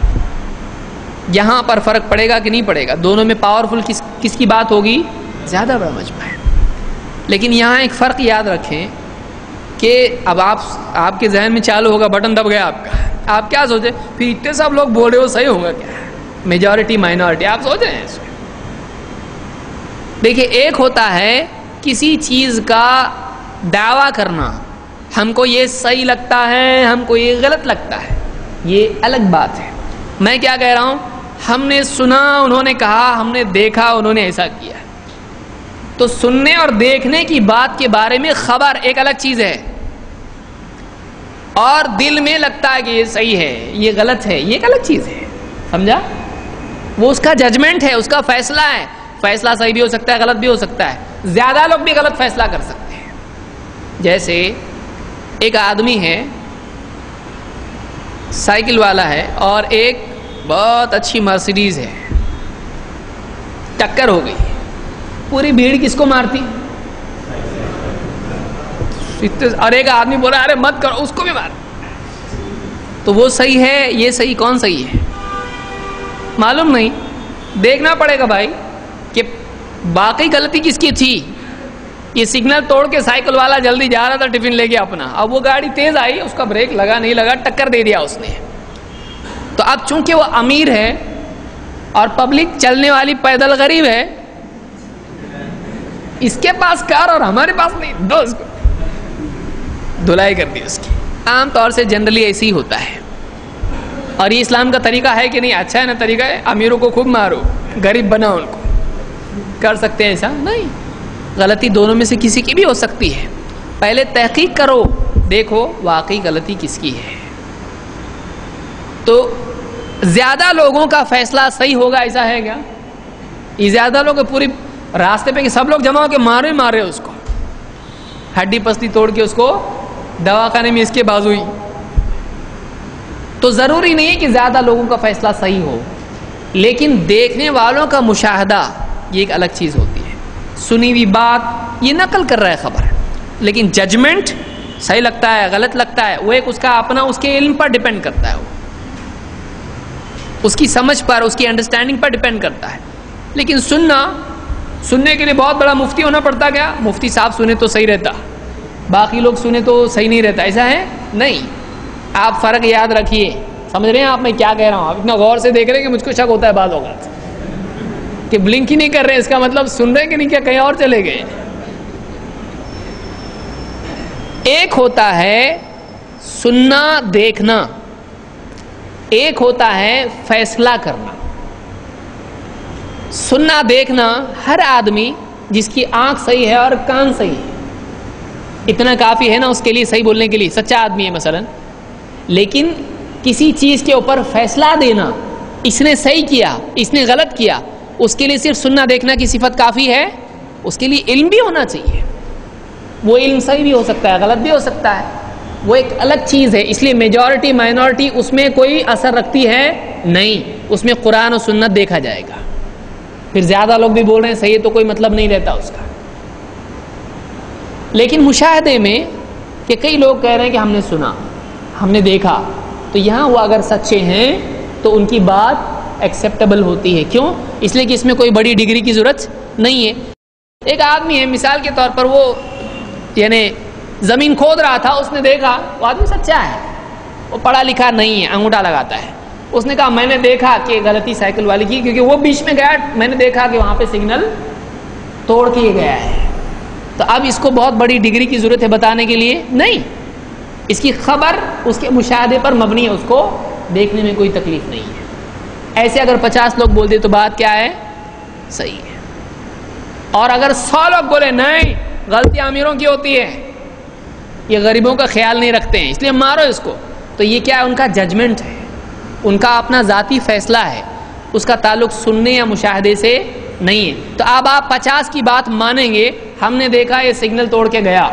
یہاں پر فرق پڑے گا کہ نہیں پڑے گا؟ دونوں میں پاورفل کس کی بات ہوگی؟ زیادہ بڑا مجمع ہے. لیکن یہاں ایک فرق یاد رکھیں کہ اب آپ کے ذہن میں چالو ہوگا، بٹن دب گیا آپ کا، آپ کیا سوچیں پھر اتنے سب لوگ بول رہے ہو صحیح ہوگا کیا؟ میجورٹی مائنورٹی آپ سوچ رہے ہیں اس میں. دیکھیں ایک ہوتا ہے کسی چیز کا دعویٰ کرنا، ہم کو یہ صحیح لگتا ہے، ہم کو یہ غلط لگتا ہے، یہ الگ بات ہے. میں کیا کہہ رہا ہوں، ہم نے سنا انہوں نے کہا، ہم نے دیکھا انہوں نے ایسا کیا. تو سننے اور دیکھنے کی بات کے بارے میں خبر ایک الگ چیز ہے، اور دل میں لگتا ہے کہ یہ صحیح ہے یہ غلط ہے، یہ ایک الگ چیز ہے. سمجھا؟ وہ اس کا ججمنٹ ہے، اس کا فیصلہ ہے. فیصلہ صحیح بھی ہو سکتا ہے، غلط بھی ہو سکتا ہے. زیادہ لوگ بھی غلط فیصلہ کر سکتے ہیں. جیسے ایک آدمی ہے، سائیکل والا ہے، اور ایک بہت اچھی مرسیڈیز ہے، ٹکر ہو گئی. پوری بھیڑ کس کو مارتی؟ اور ایک آدمی بولا ارے مت کرو، اس کو بھی مار. تو وہ صحیح ہے، یہ صحیح، کون صحیح ہے معلوم نہیں. دیکھنا پڑے گا بھائی کہ باقی غلطی کس کی تھی. یہ سگنل توڑ کے سائیکل والا جلدی جا رہا تھا ٹفن لے کے اپنا، اب وہ گاڑی تیز آئی، اس کا بریک لگا نہیں لگا، ٹکر دے دیا اس نے. تو اب چونکہ وہ امیر ہے اور پبلک چلنے والی پیدل غریب ہے، اس کے پاس کار اور ہمارے پاس نہیں، دو اس کو دھلائی کر دی اس کی. عام طور سے جنرلی ایسے ہی ہوتا ہے. اور یہ اسلام کا طریقہ ہے کہ نہیں؟ اچھا ہے نا طریقہ ہے، امیروں کو خوب مارو، غریب بناؤ ان کو. کر سکتے ہیں ایسا؟ نہیں. غلطی دونوں میں سے کسی کی بھی ہو سکتی ہے. پہلے تحقیق کرو، دیکھو واقعی غلطی کس کی ہے. تو زیادہ لوگوں کا فیصلہ صحیح ہوگا ایسا ہے کیا؟ یہ زیادہ لوگ پوری راستے پہ کہ سب لوگ جمع ہو کے مارے اس کو، ہڈی پستی توڑ کے اس کو دواخانے میں اس کے بازو ہی. تو ضروری نہیں ہے کہ زیادہ لوگوں کا فیصلہ صحیح ہو، لیکن دیکھنے والوں کا مشاہدہ یہ ایک الگ چیز ہوتی ہے. سنی ہوئی بات یہ نقل کر رہا ہے خبر، لیکن ججمنٹ صحیح لگتا ہے غلط لگتا ہے، وہ ایک اس کا اپنا، اس کے علم پر ڈیپینڈ کرتا ہے، وہ اس کی سمجھ پر، اس کی انڈرسٹینڈنگ پر ڈیپینڈ کرتا ہے. لیکن سننے کے لیے بہت بڑا مفتی ہونا پڑتا کیا؟ مفتی صاحب سنے تو صحیح رہتا، باقی لوگ سنے تو صحیح نہیں رہتا، ایسا ہے نہیں. آپ فرق یاد رکھیے. سمجھ رہے ہیں آپ میں کیا کہہ رہا ہوں؟ آپ اتنا غور سے دیکھ رہے ہیں کہ مجھ کو شک ہوتا ہے بعض اوقات کہ بلنک ہی نہیں کر رہے، اس کا مطلب سن رہے کہ نہیں، کیا کہیں اور چلے گئے. ایک ہوتا ہے سننا دیکھنا، ایک ہوتا ہے فیصلہ کرنا. سننا دیکھنا ہر آدمی جس کی آنکھ صحیح ہے اور کان صحیح ہے اتنا کافی ہے نا اس کے لیے، صحیح بولنے کے لیے، سچا آدمی ہے مثلا. لیکن کسی چیز کے اوپر فیصلہ دینا، اس نے صحیح کیا اس نے غلط کیا، اس کے لیے صرف سننا دیکھنا کی صفت کافی ہے؟ اس کے لیے علم بھی ہونا چاہیے. وہ علم صحیح بھی ہو سکتا ہے، غلط بھی ہو سکتا ہے، وہ ایک الگ چیز ہے. اس لیے میجورٹی مائنورٹی اس میں کوئی اثر رکھتی ہے نہیں، اس میں قرآن و سنت دیکھا جائے گا. پھر زیادہ لوگ بھی بول رہے ہیں صحیح ہے تو کوئی مطلب نہیں رہتا اس کا. لیکن مشاہدے میں کہ کئی لوگ کہہ رہے ہیں کہ ہم نے سنا، ہم نے دیکھا، تو یہاں وہ اگر سچے ہیں تو ان کی بات ایکسیپٹیبل ہوتی ہے. کیوں؟ اس لیے کہ اس میں کوئی بڑی ڈگری کی ضرورت نہیں ہے. ایک آدمی ہے مثال کے طور پر، وہ یعنی زمین کھود رہا تھا، اس نے دیکھا وہ آدمی سچا ہے، وہ پڑھا لکھا نہیں ہے، انگوٹھا لگاتا ہے، اس نے کہا میں نے دیکھا کہ غلطی سائیکل والی کی، کیونکہ وہ بیچ میں گیا، میں نے دیکھا کہ وہاں پہ سگنل توڑ کے گیا ہے. تو اب اس کو بہت بڑی ڈگری کی ضرورت ہے بتانے کے لیے؟ نہیں، اس کی خبر اس کے مشاہدے پر مبنی ہے، اس کو دیکھنے میں کوئی تکلیف نہیں ہے. ایسے اگر 50 لوگ بول دے تو بات کیا ہے؟ صحیح ہے. اور اگر 100 لوگ بولے نہیں غلطی امیروں کی ہوتی ہے، یہ غریبوں کا خیال نہیں رکھتے ہیں اس لیے مارو اس کو، تو یہ کیا ہے؟ ان کا ججمنٹ ہے، ان کا اپنا ذاتی فیصلہ ہے، اس کا تعلق سننے یا مشاہدے سے نہیں ہے. تو اب آپ 50 کی بات مانیں گے، ہم نے دیکھا یہ سگنل توڑ کے گیا،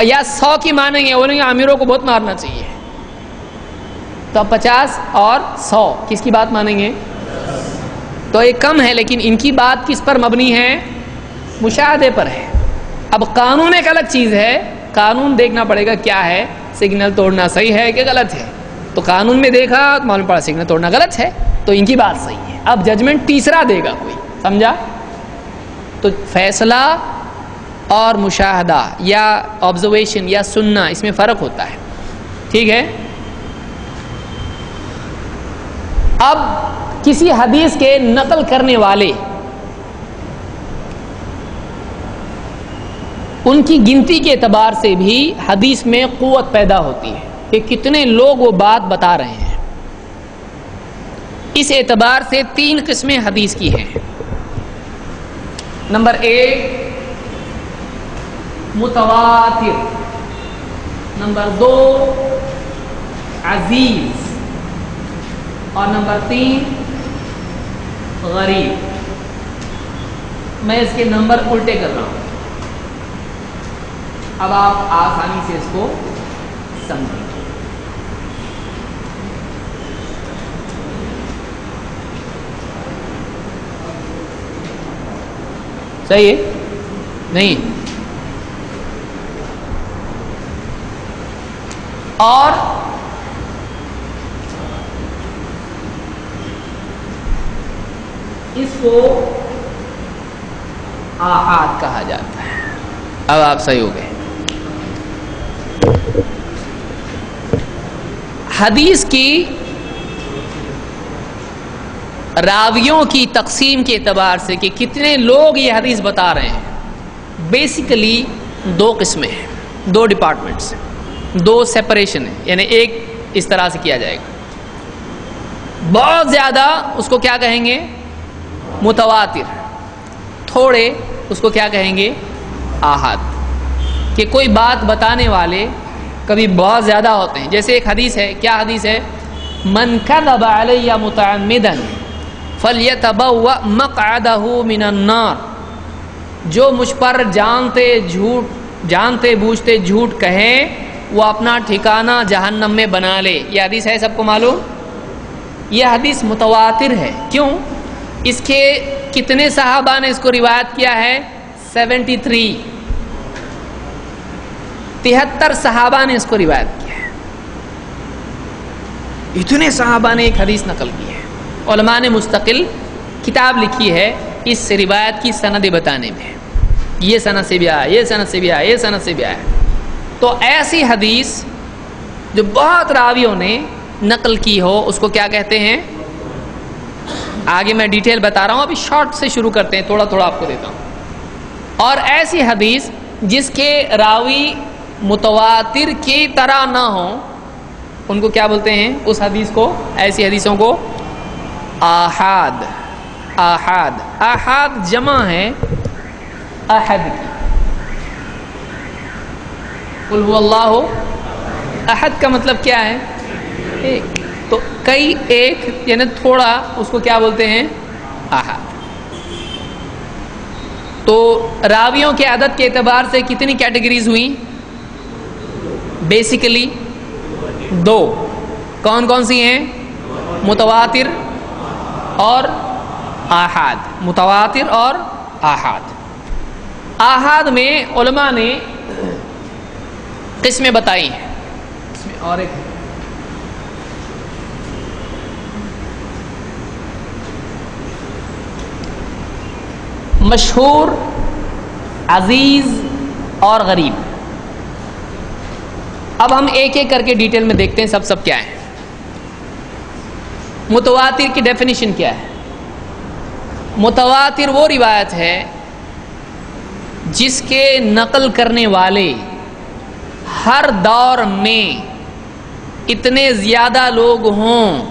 یا 100 کی مانیں گے، بولیں گے امیروں کو بہت مارنا چاہیے. تو اب 50 اور 100 کس کی بات مانیں گے؟ تو یہ کم ہے، لیکن ان کی بات کس پر مبنی ہے؟ مشاہدے پر ہے. اب قانون ایک الگ چیز ہے، قانون دیکھنا پڑے گا کیا ہے، سگنل توڑنا صحیح ہے کہ غلط ہے. تو قانون میں دیکھا تو معلوم پڑا سگنل توڑنا غلط ہے، تو ان کی بات صحیح ہے. اب ججمنٹ تیسرا دے گا کوئی، سمجھا؟ تو فیصلہ اور مشاہدہ یا آبزرویشن یا سننا، اس میں فرق ہوتا ہے. ٹھیک ہے. اب کسی حدیث کے نقل کرنے والے، ان کی گنتی کے اعتبار سے بھی حدیث میں قوت پیدا ہوتی ہے کہ کتنے لوگ وہ بات بتا رہے ہیں. اس اعتبار سے 3 قسمیں حدیث کی ہیں. نمبر 1 متواتر، نمبر 2 عزیز، اور نمبر 3 غریب. میں اس کے نمبر الٹے کر رہا ہوں، اب آپ آسانی سے اس کو سمجھیں. صحیح ہے؟ نہیں. اور اس کو آحاد کہا جاتا ہے. اب آپ صحیح ہو گئے. حدیث کی راویوں کی تقسیم کے اعتبار سے کہ کتنے لوگ یہ حدیث بتا رہے ہیں، بیسیکلی 2 قسمیں ہیں، 2 ڈپارٹمنٹس، 2 سیپریشن ہیں. یعنی ایک اس طرح سے کیا جائے گا، بہت زیادہ اس کو کیا کہیں گے؟ متواتر. تھوڑے اس کو کیا کہیں گے؟ آحاد. کہ کوئی بات بتانے والے کبھی بہت زیادہ ہوتے ہیں. جیسے ایک حدیث ہے، کیا حدیث ہے؟ من کذب علی متعمدا فلیتبوأ مقعدہ من النار. جو مجھ پر جانتے بوجھتے جھوٹ کہے، وہ اپنا ٹھکانہ جہنم میں بنا لے. یہ حدیث ہے، سب کو معلوم. یہ حدیث متواتر ہے. کیوں؟ اس کے کتنے صحابہ نے اس کو روایت کیا ہے؟ 73. 73 صحابہ نے اس کو روایت کیا ہے. اتنے صحابہ نے ایک حدیث نقل کی ہے. علماء نے مستقل کتاب لکھی ہے اس روایت کی سندیں بتانے میں، یہ سند سے بھی آیا، یہ سند سے بھی آیا، یہ سند سے بھی آیا. تو ایسی حدیث جو بہت راویوں نے نقل کی ہو، اس کو کیا کہتے ہیں؟ آگے میں ڈیٹیل بتا رہا ہوں، ابھی شارٹ سے شروع کرتے ہیں، تھوڑا تھوڑا آپ کو دیتا ہوں. اور ایسی حدیث جس کے راوی متواتر کی طرح نہ ہوں، ان کو کیا بولتے ہیں؟ اس حدیث کو، ایسی حدیثوں کو آحاد. آحاد، آحاد جمع ہے احد کی. قل هو اللہ احد کا مطلب کیا ہے؟ ایک. تو کئی ایک یعنی تھوڑا، اس کو کیا بولتے ہیں؟ آحاد. تو راویوں کے عدد کے اعتبار سے کتنی کیٹیگریز ہوئیں؟ بیسیکلی 2. کون کون سی ہیں؟ متواتر اور آحاد. متواتر اور آحاد. آحاد میں علماء نے قسمیں بتائی ہیں. اس میں اور ایک مشہور، عزیز اور غریب. اب ہم ایک ایک کر کے ڈیٹیل میں دیکھتے ہیں سب کیا ہے. متواتر کی ڈیفینیشن کیا ہے؟ متواتر وہ روایت ہے جس کے نقل کرنے والے ہر دور میں اتنے زیادہ لوگ ہوں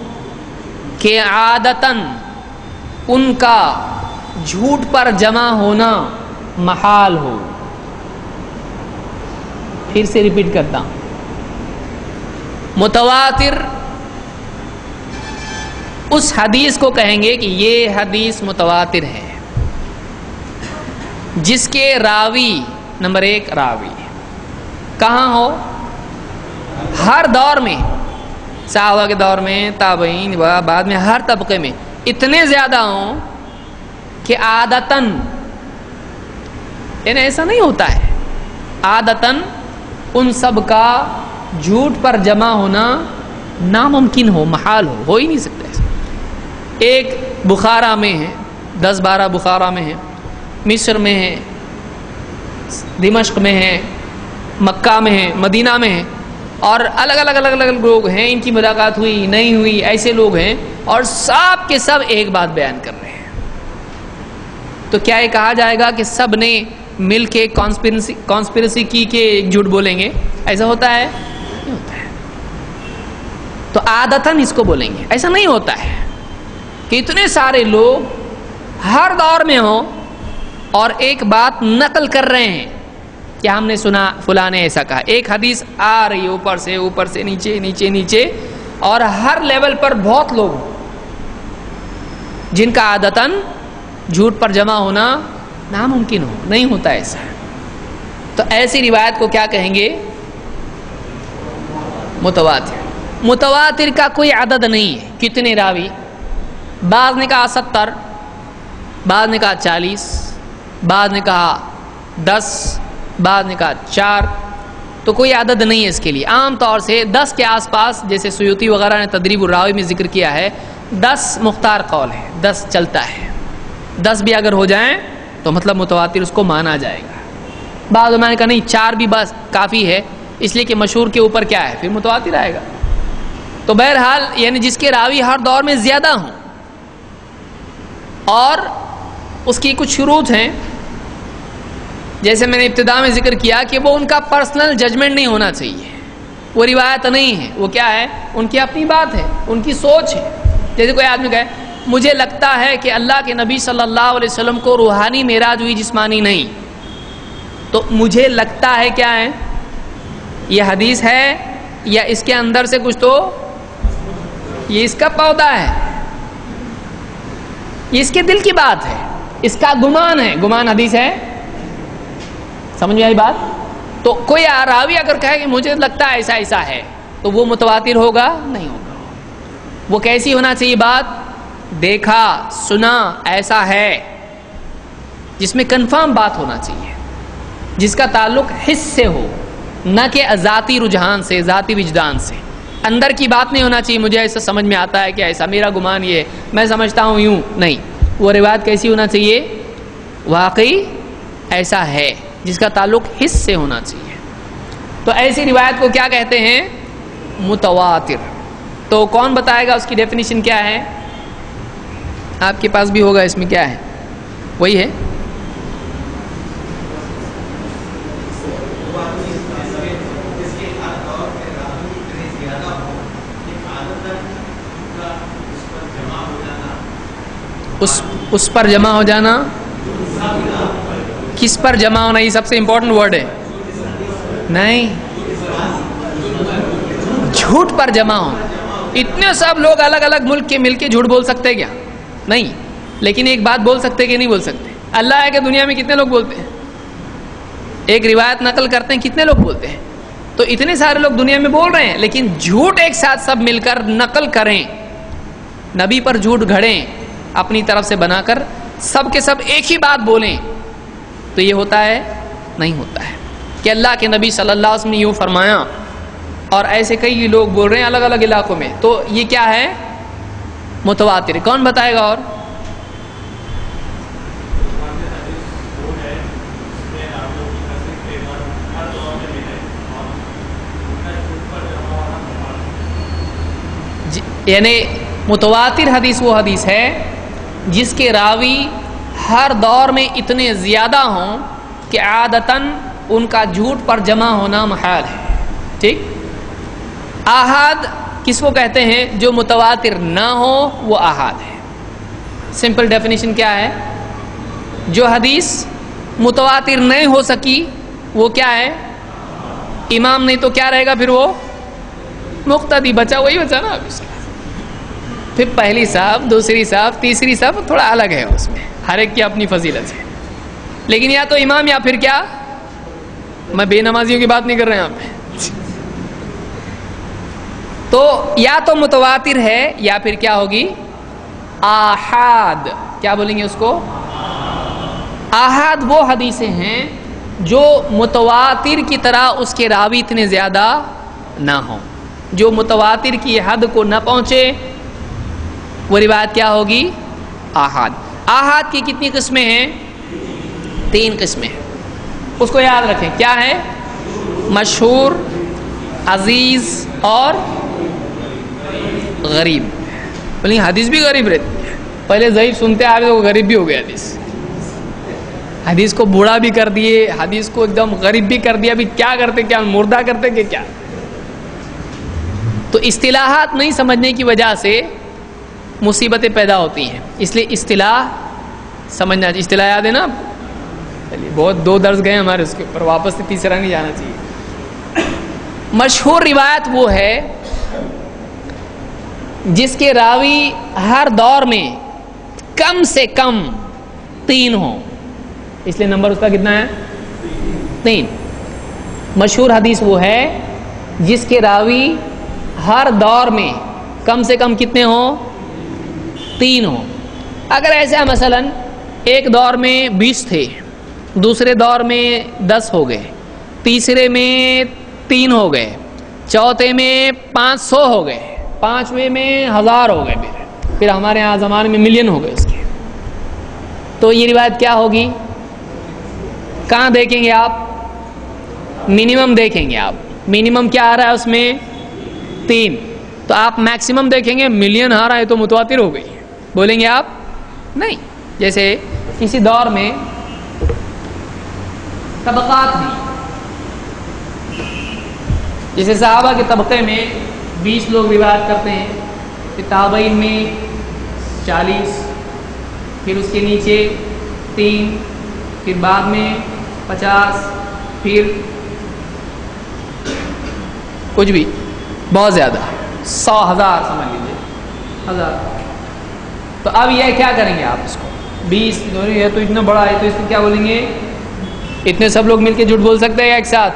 کہ عادتاً ان کا جھوٹ پر جمع ہونا محال ہو. پھر سے ریپیٹ کرتا ہوں. متواتر اس حدیث کو کہیں گے کہ یہ حدیث متواتر ہے جس کے راوی، نمبر ایک راوی کہاں ہو؟ ہر دور میں، صحابہ کے دور میں، تابعین، بعد میں ہر طبقے میں اتنے زیادہ ہوں کہ عادتاً، یعنی ایسا نہیں ہوتا ہے، عادتاً ان سب کا جھوٹ پر جمع ہونا ناممکن ہو، محال ہو ہی نہیں سکتا. ایک بخارا میں ہے، 10-12 بخارا میں ہے، مصر میں ہے، دمشق میں ہے، مکہ میں ہے، مدینہ میں ہے، اور الگ الگ لوگ ہیں. ان کی ملاقات ہوئی نہیں ہوئی، ایسے لوگ ہیں، اور سب کے سب ایک بات بیان کر رہے ہیں. تو کیا یہ کہا جائے گا کہ سب نے مل کے کانسپیرسی کی کہ ایک جھوٹ بولیں گے؟ ایسا ہوتا ہے؟ نہیں ہوتا ہے. تو عادتاً اس کو بولیں گے. ایسا نہیں ہوتا ہے کہ اتنے سارے لوگ ہر دور میں ہوں اور ایک بات نقل کر رہے ہیں کہ ہم نے سنا فلاں نے ایسا کہا. ایک حدیث آ رہی ہے اوپر سے نیچے، اور ہر لیول پر بہت لوگ جن کا عادتاً جھوٹ پر جمع ہونا ناممکن ہو، نہیں ہوتا ایسا. تو ایسی روایت کو کیا کہیں گے؟ متواتر. متواتر کا کوئی عدد نہیں ہے کتنے راوی. بعض نے کہا 70، بعض نے کہا 40، بعض نے کہا 10، بعض نے کہا 4. تو کوئی عدد نہیں ہے اس کے لیے. عام طور سے 10 کے آس پاس، جیسے سیوطی وغیرہ نے تدریب الراوی میں ذکر کیا ہے، 10 مختار قول ہے، 10 چلتا ہے. 10 بھی اگر ہو جائیں تو مطلب متواتر اس کو مانا جائے گا. بعض علماء نے کہا نہیں 4 بھی بس کافی ہے، اس لیے کہ مشہور کے اوپر کیا ہے، پھر متواتر آئے گا. تو بہرحال یعنی جس کے راوی ہر دور میں زیادہ ہوں، اور اس کی کچھ شروط ہیں، جیسے میں نے ابتدا میں ذکر کیا کہ وہ ان کا پرسنل ججمنٹ نہیں ہونا چاہیے، وہ روایت نہیں ہے، وہ کیا ہے، ان کی اپنی بات ہے، ان کی سوچ ہے. جیسے کوئی آدمی کہے مجھے لگتا ہے کہ اللہ کے نبی صلی اللہ علیہ وسلم کو روحانی معراج ہوئی، جسمانی نہیں. تو مجھے لگتا ہے کیا ہے، یہ حدیث ہے یا اس کے اندر سے کچھ، تو یہ اس کا پودا ہے، یہ اس کے دل کی بات ہے، اس کا گمان ہے. گمان حدیث ہے، سمجھ میں آئی بات؟ تو کوئی راوی اگر کہے کہ مجھے لگتا ہے ایسا ہے، تو وہ متواتر ہوگا؟ نہیں ہوگا. وہ کیسی ہونا چاہیے بات؟ دیکھا سنا ایسا ہے، جس میں کنفرم بات ہونا چاہیے، جس کا تعلق حس سے ہو، نہ کہ ذاتی رجحان سے، ذاتی وجدان سے. اندر کی بات نہیں ہونا چاہیے مجھے ایسا سمجھ میں آتا ہے کہ ایسا، میرا گمان یہ ہے، میں سمجھتا ہوں یوں. نہیں، وہ روایت کیسی ہونا چاہیے؟ واقعی ایسا ہے، جس کا تعلق حس سے ہونا چاہیے. تو ایسی روایت کو کیا کہتے ہیں؟ متواتر. تو کون بتائے گا اس کی ڈیفینیشن کیا ہے؟ آپ کے پاس بھی ہوگا، اس میں کیا ہے، وہی ہے. اس پر جمع ہو جانا. کس پر جمع ہونا؟ یہ سب سے امپورٹنٹ ورڈ ہے. نہیں، جھوٹ پر جمع ہونا. اتنے سب لوگ الگ الگ ملک کے مل کے جھوٹ بول سکتے کیا؟ نہیں. لیکن ایک بات بول سکتے کہ نہیں بول سکتے؟ اللہ ہے کہ دنیا میں کتنے لوگ بولتے ہیں، ایک روایت نقل کرتے ہیں، کتنے لوگ بولتے ہیں. تو اتنے سارے لوگ دنیا میں بول رہے ہیں، لیکن جھوٹ ایک ساتھ سب مل کر نقل کریں، نبی پر جھوٹ گھڑیں اپنی طرف سے بنا کر، سب کے سب ایک ہی بات بولیں، تو یہ ہوتا ہے؟ نہیں ہوتا ہے. کہ اللہ کے نبی صلی اللہ علیہ وسلم نے یوں فرمایا، اور ایسے کئی لوگ بول رہے ہیں الگ الگ علاقوں میں، تو یہ کیا ہے؟ متواتر. کون بتائے گا؟ اور یعنی متواتر حدیث وہ حدیث ہے جس کے راوی ہر دور میں اتنے زیادہ ہوں کہ عادتاً ان کا جھوٹ پر جمع ہونا محال ہے. ٹھیک. آحاد کس کو کہتے ہیں؟ جو متواتر نہ ہو وہ آحاد ہے. سمپل ڈیفینیشن کیا ہے؟ جو حدیث متواتر نہیں ہو سکی وہ کیا ہے؟ امام. نہیں تو کیا رہے گا پھر؟ وہ مقتدی. بچا وہی بچا نا. اب اس کا پھر پہلی صاحب، دوسری صاحب، تیسری صاحب تھوڑا الگ ہے، اس میں ہر ایک کی اپنی فضیلت ہے. لیکن یا تو امام یا پھر کیا؟ میں بے نمازیوں کی بات نہیں کر رہے ہیں یہاں پہ. تو یا تو متواتر ہے یا پھر کیا ہوگی؟ آحاد. کیا بولیں گے اس کو؟ آحاد وہ حدیثیں ہیں جو متواتر کی طرح اس کے راوی اتنے زیادہ نہ ہوں، جو متواتر کی حد کو نہ پہنچے، وہ روایت کیا ہوگی؟ آحاد. آحاد کی کتنی قسمیں ہیں؟ 3 قسمیں ہیں. اس کو یاد رکھیں. کیا ہے؟ مشہور، عزیز اور غریب. بولیں حدیث بھی غریب رہتی ہے. پہلے ضعیف سنتے آ رہے تو غریب بھی ہو گیا. حدیث کو بوڑھا بھی کر دیے، حدیث کو ایک دم غریب بھی کر دیا. ابھی کیا کرتے؟ کیا مردہ کرتے کہ کیا؟ تو اصطلاحات نہیں سمجھنے کی وجہ سے مصیبتیں پیدا ہوتی ہیں. اس لیے اصطلاح سمجھنا چاہیے. اصطلاح یاد ہے نا؟ چلیے بہت 2 درس گئے ہمارے اس کے اوپر، واپس سے تیسرا نہیں جانا چاہیے. مشہور روایت وہ ہے جس کے راوی ہر دور میں کم سے کم 3 ہوں. اس لیے نمبر اس کا کتنا ہے؟ 3. مشہور حدیث وہ ہے جس کے راوی ہر دور میں کم سے کم کتنے ہوں؟ 3 ہوں. اگر ایسا مثلا ایک دور میں 20 تھے، دوسرے دور میں 10 ہو گئے، تیسرے میں 3 ہو گئے، چوتھے میں 500 ہو گئے، 5ویں میں 1000 ہو گئے، پھر ہمارے یہاں زمانے میں ملین ہو گئے اس کے، تو یہ روایت کیا ہوگی؟ کہاں دیکھیں گے آپ؟ منیمم دیکھیں گے آپ. منیمم کیا آ رہا ہے اس میں؟ 3. تو آپ میکسیمم دیکھیں گے ملین آ رہا ہے تو متواتر ہو گئی. بولیں گے آپ؟ نہیں. جیسے کسی دور میں طبقات دی، جیسے صحابہ کے طبقے میں 20 لوگ روایت کرتے ہیں، پھر تابعین میں 40، پھر اس کے نیچے 3، پھر بعد میں 50، پھر کچھ بھی بہت زیادہ 100، 1000 سمجھ لیجیے 1000. تو اب یہ کیا کریں گے آپ؟ اس کو 20 یہ تو اتنا بڑا ہے تو اس کو کیا بولیں گے؟ اتنے سب لوگ مل کے جھوٹ بول سکتے ہیں ایک ساتھ؟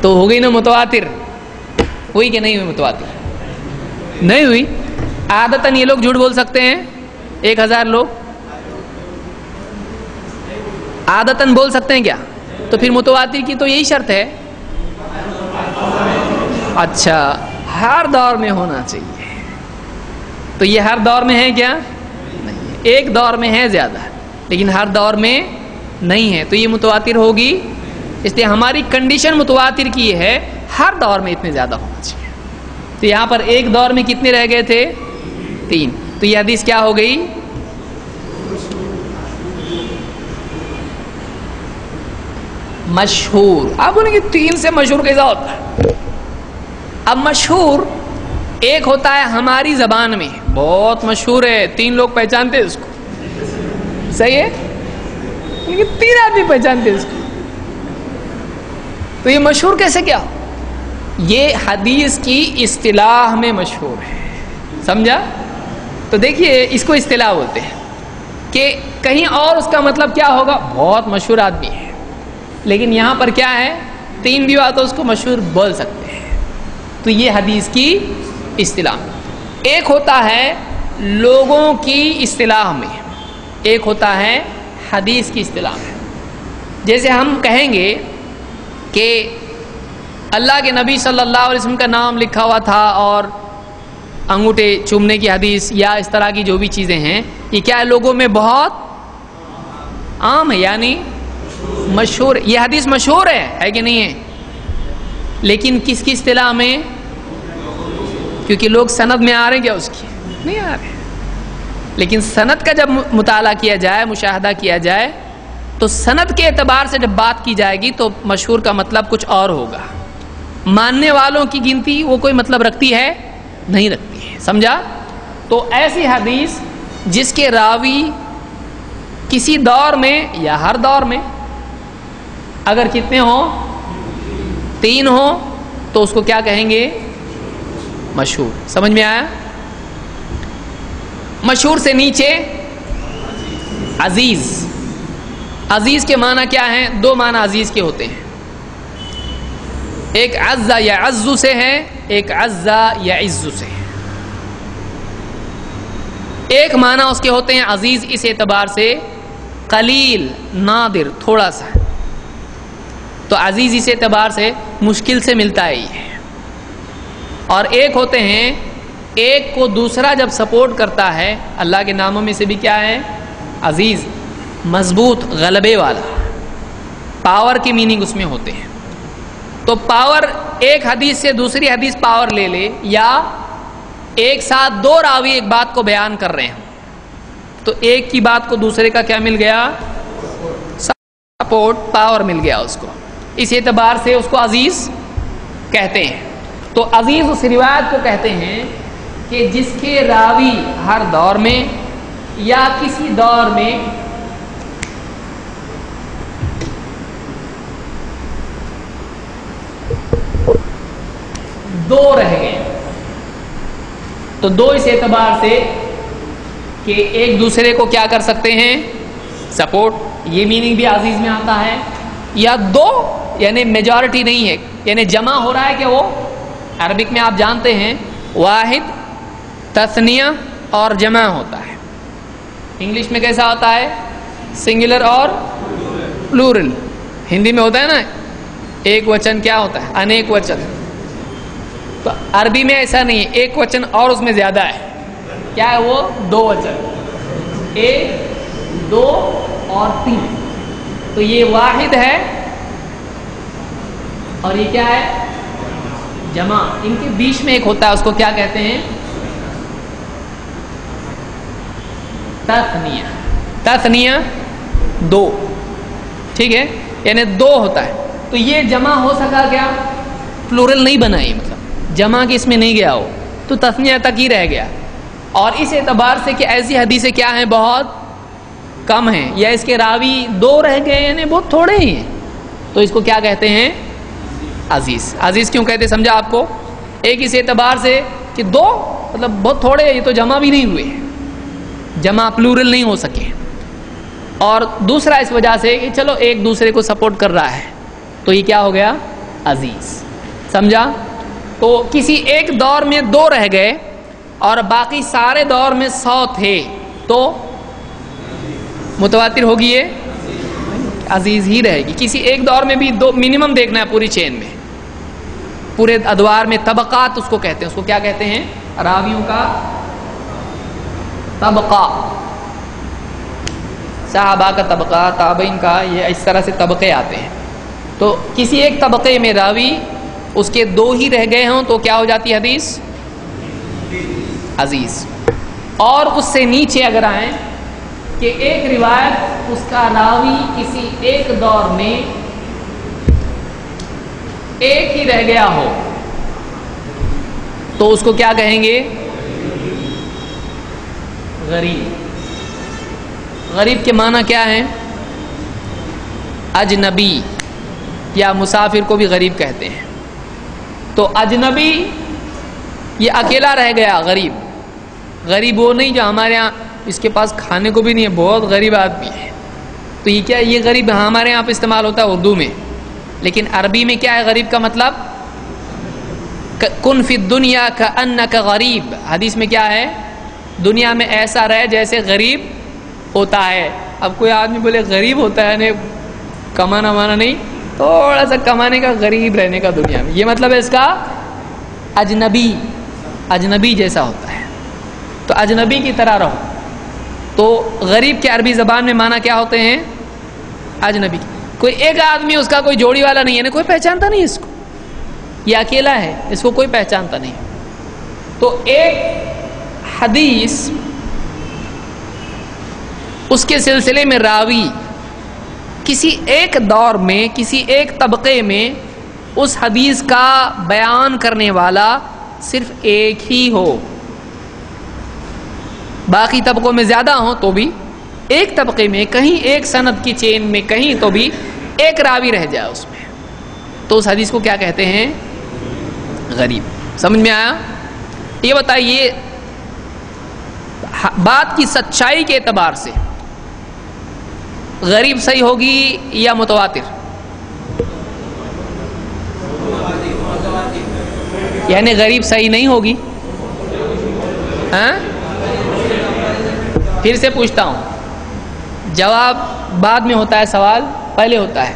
تو ہو گئی نا متواتر. ہوئی کہ نہیں ہوئی متواتر؟ نہیں ہوئی. عادتاً یہ لوگ جھوٹ بول سکتے ہیں 1000 لوگ عادتاً بول سکتے ہیں کیا؟ تو پھر متواتر کی تو یہی شرط ہے. اچھا ہر دور میں ہونا چاہیے. تو یہ ہر دور میں ہے کیا؟ نہیں. ایک دور میں ہے زیادہ لیکن ہر دور میں نہیں ہے، تو یہ متواتر ہوگی. اس لیے ہماری کنڈیشن متواتر کی ہے ہر دور میں اتنے زیادہ ہونا چاہیے. تو یہاں پر ایک دور میں کتنے رہ گئے تھے؟ 3. تو یہ حدیث کیا ہو گئی؟ مشہور. آپ بولیں گے 3 سے مشہور کیسا ہوتا ہے؟ اب مشہور ایک ہوتا ہے ہماری زبان میں بہت مشہور ہے، 3 لوگ پہچانتے اس کو، صحیح ہے، لیکن 3 آدمی پہچانتے اس کو. تو یہ مشہور کیسے کیا؟ یہ حدیث کی اصطلاح میں مشہور ہے. سمجھا؟ تو دیکھیے اس کو اصطلاح بولتے ہیں کہ کہیں اور اس کا مطلب کیا ہوگا؟ بہت مشہور آدمی ہے، لیکن یہاں پر کیا ہے؟ 3 بھی ہوا تو اس کو مشہور بول سکتے ہیں. تو یہ حدیث کی اصطلاح. ایک ہوتا ہے لوگوں کی اصطلاح میں، ایک ہوتا ہے حدیث کی اصطلاح میں. جیسے ہم کہیں گے کہ اللہ کے نبی صلی اللہ علیہ وسلم کا نام لکھا ہوا تھا اور انگوٹھے چومنے کی حدیث یا اس طرح کی جو بھی چیزیں ہیں، یہ کیا ہے؟ لوگوں میں بہت عام ہے، یعنی مشہور. یہ حدیث مشہور ہے کہ نہیں ہے؟ لیکن کس کی اصطلاح میں؟ کیونکہ لوگ سند میں آ رہے ہیں کیا اس کی؟ نہیں آ رہے. لیکن سند کا جب مطالعہ کیا جائے، مشاہدہ کیا جائے، تو سند کے اعتبار سے جب بات کی جائے گی تو مشہور کا مطلب کچھ اور ہوگا. ماننے والوں کی گنتی وہ کوئی مطلب رکھتی ہے؟ نہیں رکھتی ہے. سمجھا؟ تو ایسی حدیث جس کے راوی کسی دور میں یا ہر دور میں اگر کتنے ہوں؟ 3 ہوں، تو اس کو کیا کہیں گے؟ مشہور. سمجھ میں آیا؟ مشہور سے نیچے عزیز. عزیز کے معنی کیا ہیں؟ 2 معنی عزیز کے ہوتے ہیں. ایک عزا یا عزو سے ہے، ایک عزا یا عزو سے ہے. ایک معنی اس کے ہوتے ہیں عزیز اس اعتبار سے قلیل، نادر، تھوڑا سا. تو عزیز اس اعتبار سے مشکل سے ملتا ہے یہ. اور ایک ہوتے ہیں ایک کو دوسرا جب سپورٹ کرتا ہے، اللہ کے ناموں میں سے بھی کیا ہے؟ عزیز، مضبوط، غلبے والا. پاور کی میننگ اس میں ہوتے ہیں. تو پاور ایک حدیث سے دوسری حدیث پاور لے لے، یا ایک ساتھ 2 راوی ایک بات کو بیان کر رہے ہیں تو ایک کی بات کو دوسرے کا کیا مل گیا؟ سپورٹ، پاور مل گیا اس کو. اس اعتبار سے اس کو عزیز کہتے ہیں. تو عزیز اس روایت کو کہتے ہیں کہ جس کے راوی ہر دور میں یا کسی دور میں دو رہ گئے. تو 2 اس اعتبار سے کہ ایک دوسرے کو کیا کر سکتے ہیں؟ سپورٹ. یہ میننگ بھی عزیز میں آتا ہے. یا 2 یعنی میجورٹی نہیں ہے، یعنی جمع ہو رہا ہے کہ وہ عربک میں آپ جانتے ہیں واحد، تثنیہ اور جمع ہوتا ہے. انگلش میں کیسا ہوتا ہے؟ سنگولر اور پلورل. ہندی میں ہوتا ہے نا ایک وچن، کیا ہوتا ہے؟ انیک وچن. تو عربی میں ایسا نہیں ہے، ایک وچن اور اس میں زیادہ ہے. کیا ہے وہ؟ 2 وچن، 1، 2 اور 3. تو یہ واحد ہے اور یہ کیا ہے؟ جمع. ان کے بیچ میں ایک ہوتا ہے، اس کو کیا کہتے ہیں؟ تثنیہ. تثنیہ 2، ٹھیک ہے، یعنی 2 ہوتا ہے. تو یہ جمع ہو سکا کیا؟ پلورل نہیں بنا، یہ مطلب جمع کے اس میں نہیں گیا ہو، تو تثنیہ تک ہی رہ گیا. اور اس اعتبار سے کہ ایسی حدیثیں کیا ہیں؟ بہت کم ہیں، یا اس کے راوی 2 رہ گئے یعنی بہت تھوڑے ہی ہیں، تو اس کو کیا کہتے ہیں؟ عزیز. عزیز کیوں کہتے؟ سمجھا آپ کو؟ ایک اس اعتبار سے کہ 2 مطلب بہت تھوڑے، یہ تو جمع بھی نہیں ہوئے، جمع پلورل نہیں ہو سکے. اور دوسرا اس وجہ سے کہ چلو ایک دوسرے کو سپورٹ کر رہا ہے، تو یہ کیا ہو گیا؟ عزیز. سمجھا؟ تو کسی ایک دور میں 2 رہ گئے اور باقی سارے دور میں 100 تھے، تو متواتر ہوگی، یہ عزیز ہی رہے گی. کسی ایک دور میں بھی 2 منیمم دیکھنا ہے پوری چین میں، پورے ادوار میں. طبقات اس کو کہتے ہیں. اس کو کیا کہتے ہیں؟ راویوں کا طبقہ. صحابہ کا طبقہ، تابعین کا، یہ اس طرح سے طبقے آتے ہیں. تو کسی ایک طبقے میں راوی اس کے 2 ہی رہ گئے ہوں تو کیا ہو جاتی ہے حدیث؟ عزیز. اور اس سے نیچے اگر آئیں کہ ایک روایت اس کا راوی کسی ایک دور میں ایک ہی رہ گیا ہو تو اس کو کیا کہیں گے؟ غریب. غریب کے معنی کیا ہے؟ اجنبی یا مسافر کو بھی غریب کہتے ہیں. تو اجنبی یہ اکیلا رہ گیا غریب. غریب وہ نہیں جو ہمارے ہاں اس کے پاس کھانے کو بھی نہیں ہے، بہت غریب آدمی ہے. تو یہ کیا؟ یہ غریب ہمارے یہاں پہ استعمال ہوتا ہے اردو میں، لیکن عربی میں کیا ہے غریب کا مطلب؟ کن فی الدنیا کأنک غریب. حدیث میں کیا ہے؟ دنیا میں ایسا رہے جیسے غریب ہوتا ہے. اب کوئی آدمی بولے غریب ہوتا ہے، کمانا مانا نہیں، تھوڑا سا کمانے کا، غریب رہنے کا دنیا میں، یہ مطلب ہے اس کا اجنبی. اجنبی جیسا ہوتا ہے، تو اجنبی کی طرح رہو. تو غریب کے عربی زبان میں معنی کیا ہوتے ہیں؟ اجنبی. کوئی ایک آدمی اس کا کوئی جوڑی والا نہیں ہے، کوئی پہچانتا نہیں اس کو، یہ اکیلا ہے، اس کو کوئی پہچانتا نہیں. تو ایک حدیث اس کے سلسلے میں راوی کسی ایک دور میں کسی ایک طبقے میں اس حدیث کا بیان کرنے والا صرف ایک ہی ہو، باقی طبقوں میں زیادہ ہوں تو بھی ایک طبقے میں کہیں ایک سند کی چین میں کہیں تو بھی ایک راوی رہ جائے اس میں، تو اس حدیث کو کیا کہتے ہیں؟ غریب۔ سمجھ میں آیا؟ یہ بتائیے بات کی سچائی کے اعتبار سے غریب صحیح ہوگی یا متواتر؟ یعنی غریب صحیح نہیں ہوگی؟ ہاں؟ پھر سے پوچھتا ہوں، جواب بعد میں ہوتا ہے، سوال پہلے ہوتا ہے،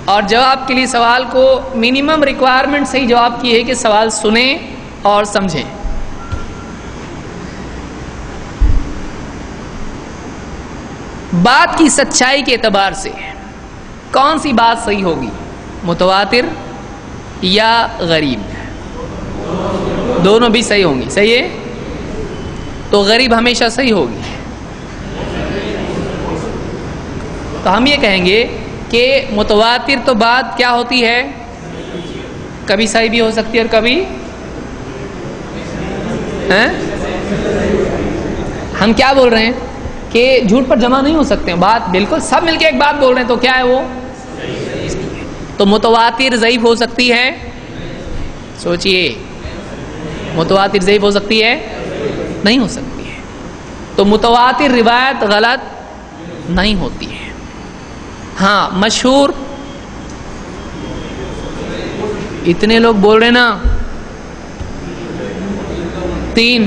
اور جواب کے لیے سوال کو منیمم ریکوائرمنٹ صحیح جواب کی ہے کہ سوال سنیں اور سمجھیں۔ بات کی سچائی کے اعتبار سے کون سی بات صحیح ہوگی، متواتر یا غریب؟ دونوں بھی صحیح ہوں گی، صحیح ہے؟ تو غریب ہمیشہ صحیح ہوگی۔ تو ہم یہ کہیں گے کہ متواتر تو بات کیا ہوتی ہے، کبھی صحیح بھی ہو سکتی ہے اور کبھی ہم کیا بول رہے ہیں کہ جھوٹ پر جمع نہیں ہو سکتے ہیں، بات بالکل سب مل کے ایک بات بول رہے ہیں تو کیا ہے وہ؟ تو متواتر ضعیف ہو سکتی ہے؟ سوچئے، متواتر ضعیف ہو سکتی ہے؟ نہیں ہو سکتی ہے۔ تو متواتر روایت غلط نہیں ہوتی ہے۔ ہاں مشہور، اتنے لوگ بول رہے نا، 3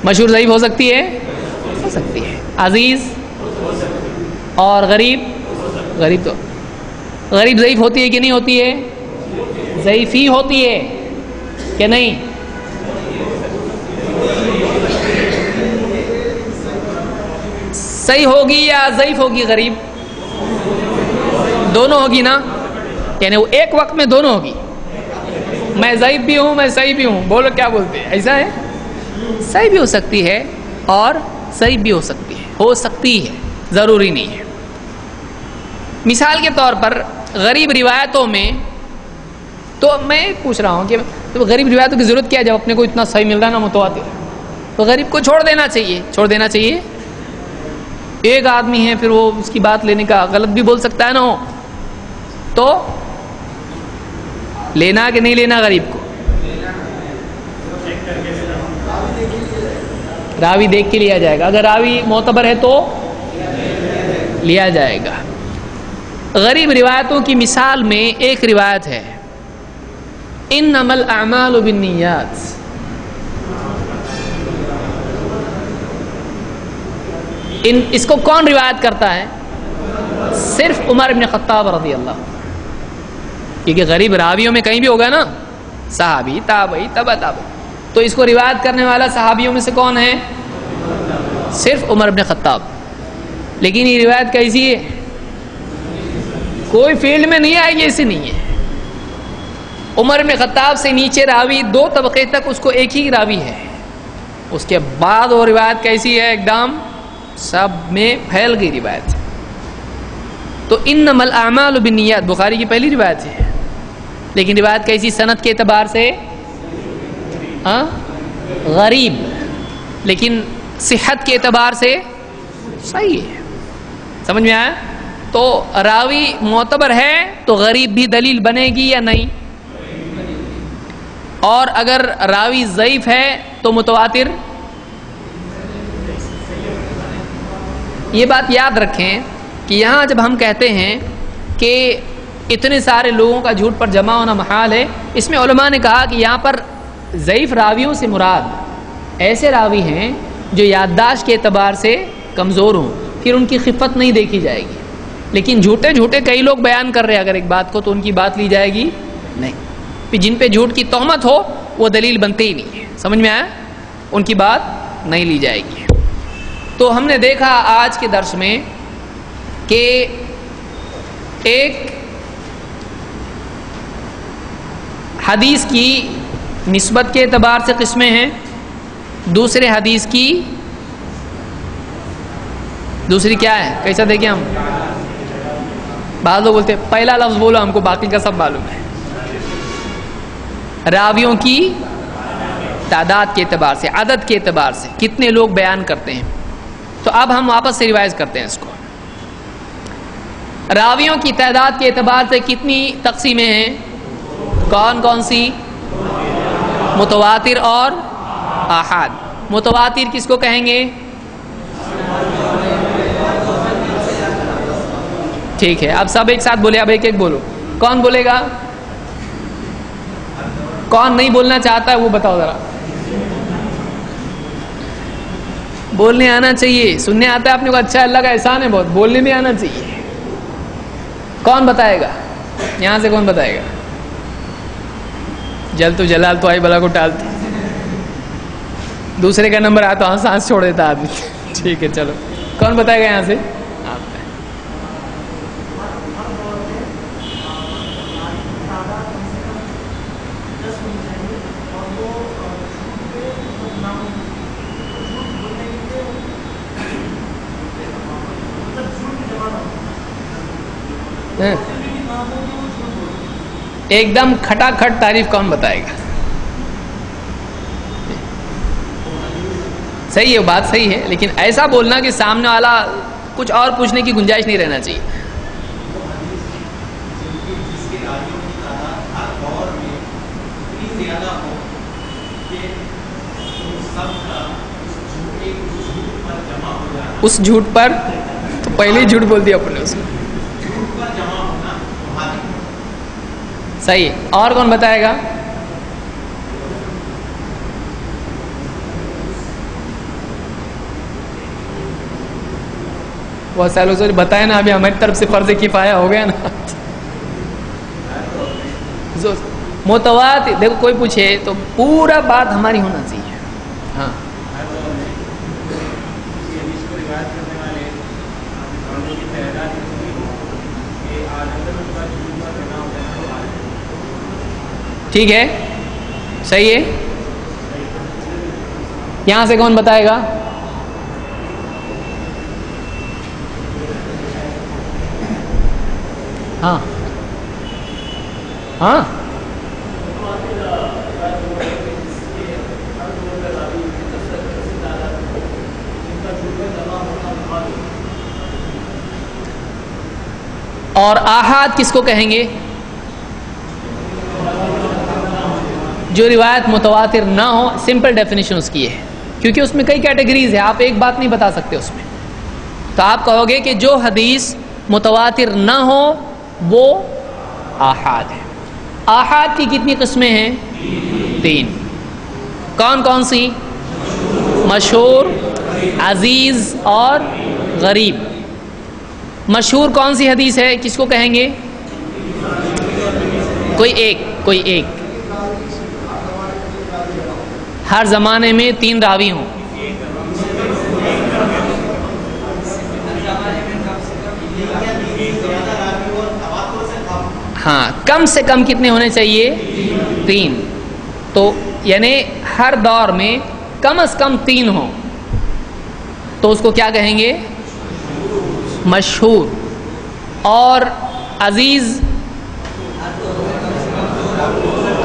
مشہور ضعیف ہو سکتی ہے؟ ہو سکتی ہے۔ عزیز اور غریب، غریب تو غریب ضعیف ہوتی ہے کہ نہیں ہوتی ہے؟ ضعیف ہی ہوتی ہے کہ نہیں؟ صحیح ہوگی یا ضعیف ہوگی غریب؟ دونوں ہوگی نا، یعنی وہ ایک وقت میں دونوں ہوگی، میں ضعیف بھی ہوں میں صحیح بھی ہوں، بولو کیا بولتے ہیں، ایسا ہے؟ صحیح بھی ہو سکتی ہے اور صحیح بھی ہو سکتی ہے، ضروری نہیں ہے۔ مثال کے طور پر غریب روایتوں میں، تو میں پوچھ رہا ہوں کہ غریب روایتوں کی ضرورت کیا ہے جب اپنے کو اتنا صحیح مل رہا ہے نا متواتر، تو غریب کو چھوڑ دینا چاہیے۔ ایک آدمی ہے پھر وہ اس کی بات لینے کا غلط بھی بول سکتا ہے نا، ہو تو لینا کہ نہیں لینا غریب کو؟ راوی دیکھ کے لیا جائے گا، اگر راوی معتبر ہے تو لیا جائے گا۔ غریب روایتوں کی مثال میں ایک روایت ہے، انما الاعمال بالنیات، اس کو کون روایت کرتا ہے؟ صرف عمر بن خطاب رضی اللہ، کیونکہ غریب راویوں میں کہیں بھی ہوگا نا، صحابی، تابعی، تبع تابعی، تو اس کو روایت کرنے والا صحابیوں میں سے کون ہے؟ صرف عمر بن خطاب۔ لیکن یہ روایت کیسی ہے؟ کوئی فیلڈ میں نہیں آئے گی، ایسی نہیں ہے۔ عمر بن خطاب سے نیچے راوی 2 طبقے تک اس کو ایک ہی راوی ہے، اس کے بعد وہ روایت کیسی ہے؟ ایک دم سب میں پھیل گئی روایت۔ تو انما الاعمال بالنیات بخاری کی پہلی روایت ہے، لیکن روایت کیسی؟ سند کے اعتبار سے غریب، لیکن صحت کے اعتبار سے صحیح ہے۔ سمجھ میں آیا؟ تو راوی معتبر ہے تو غریب بھی دلیل بنے گی یا نہیں؟ اور اگر راوی ضعیف ہے تو متواتر؟ یہ بات یاد رکھیں کہ یہاں جب ہم کہتے ہیں کہ اتنے سارے لوگوں کا جھوٹ پر جمع ہونا محال ہے، اس میں علماء نے کہا کہ یہاں پر ضعیف راویوں سے مراد ایسے راوی ہیں جو یادداشت کے اعتبار سے کمزور ہوں، پھر ان کی خفت نہیں دیکھی جائے گی، لیکن جھوٹے کئی لوگ بیان کر رہے ہیں اگر ایک بات کو تو ان کی بات لی جائے گی نہیں، پھر جن پہ جھوٹ کی تہمت ہو وہ دلیل بنتے ہی نہیں ہے۔ سمجھ میں آیا؟ ان کی بات نہیں لی جائے گی۔ تو ہم نے دیکھا آج کے درس میں کہ ایک حدیث کی نسبت کے اعتبار سے قسمیں ہیں، دوسرے حدیث کی دوسری کیا ہے؟ کیسا دیکھیں ہم، بعض لوگ بولتے ہیں پہلا لفظ بولو ہم کو باقی کا سب معلوم ہے، راویوں کی تعداد کے اعتبار سے، عدد کے اعتبار سے کتنے لوگ بیان کرتے ہیں۔ تو اب ہم واپس سے ریوائز کرتے ہیں اس کو۔ راویوں کی تعداد کے اعتبار سے کتنی تقسیمیں ہیں؟ کون کون سی؟ متواتر اور آحاد۔ متواتر کس کو کہیں گے؟ ٹھیک ہے، اب سب ایک ساتھ بولے، اب ایک ایک بولو۔ کون بولے گا؟ کون نہیں بولنا چاہتا ہے وہ بتاؤ ذرا۔ بولنے آنا چاہیے، سننے آتا ہے اپنے کو، اچھا اللہ کا احسان ہے بہت، بولنے بھی آنا چاہیے۔ کون بتائے گا؟ یہاں سے کون بتائے گا؟ جل تو جلال تو آئی بلا کو ٹالتی، دوسرے کا نمبر آیا تو ہاں سانس چھوڑ دیتا آدمی۔ ٹھیک ہے چلو، کون بتائے گا یہاں سے؟ ایک دم کھٹا کھٹ تعریف کون بتائے گا؟ صحیح ہے، بات صحیح ہے، لیکن ایسا بولنا کہ سامنے والا کچھ اور پوچھنے کی گنجائش نہیں رہنا چاہیے۔ اس جھوٹ پر تو پہلے ہی جھوٹ بول دیا اپنے اس کو۔ صحیح ہے، اور کون بتائے گا؟ وہ سالوں سے بتائے نا، ابھی ہماری طرف سے فرض کفایہ ہو گیا نا۔ متواتر دیکھو، کوئی پوچھے تو پورا بات ہماری ہونا چاہیے۔ ہاں ٹھیک ہے، صحیح ہے۔ یہاں سے کون بتائے گا؟ ہاں ہاں اور آحاد کس کو کہیں گے؟ جو روایت متواتر نہ ہو، سمپل ڈیفینیشن اس کی ہے، کیونکہ اس میں کئی کیٹیگریز ہیں، آپ ایک بات نہیں بتا سکتے اس میں۔ تو آپ کہو گے کہ جو حدیث متواتر نہ ہو وہ آحاد ہے۔ آحاد کی کتنی قسمیں ہیں؟ 3۔ کون کون سی؟ مشہور، عزیز اور غریب۔ مشہور کون سی حدیث ہے؟ کس کو کہیں گے؟ کوئی ایک ہر زمانے میں 3 راوی ہوں۔ ہاں، کم سے کم کتنے ہونے چاہیے؟ 3۔ تو یعنی ہر دور میں کم از کم 3 ہوں، تو اس کو کیا کہیں گے؟ مشہور۔ اور عزیز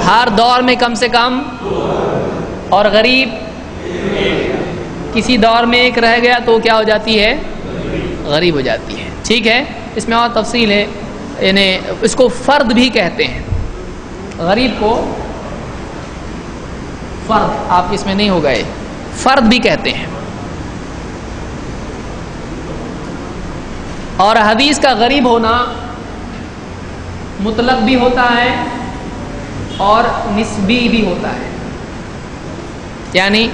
ہر دور میں کم سے کم، اور غریب کسی دور میں ایک رہ گیا تو کیا ہو جاتی ہے؟ غریب ہو جاتی ہے۔ ٹھیک ہے، اس میں اور تفصیل ہے، یعنی اس کو فرد بھی کہتے ہیں، غریب کو فرد، آپ اس میں نہیں ہو گئے، فرد بھی کہتے ہیں۔ اور حدیث کا غریب ہونا مطلق بھی ہوتا ہے اور نسبی بھی ہوتا ہے، یعنی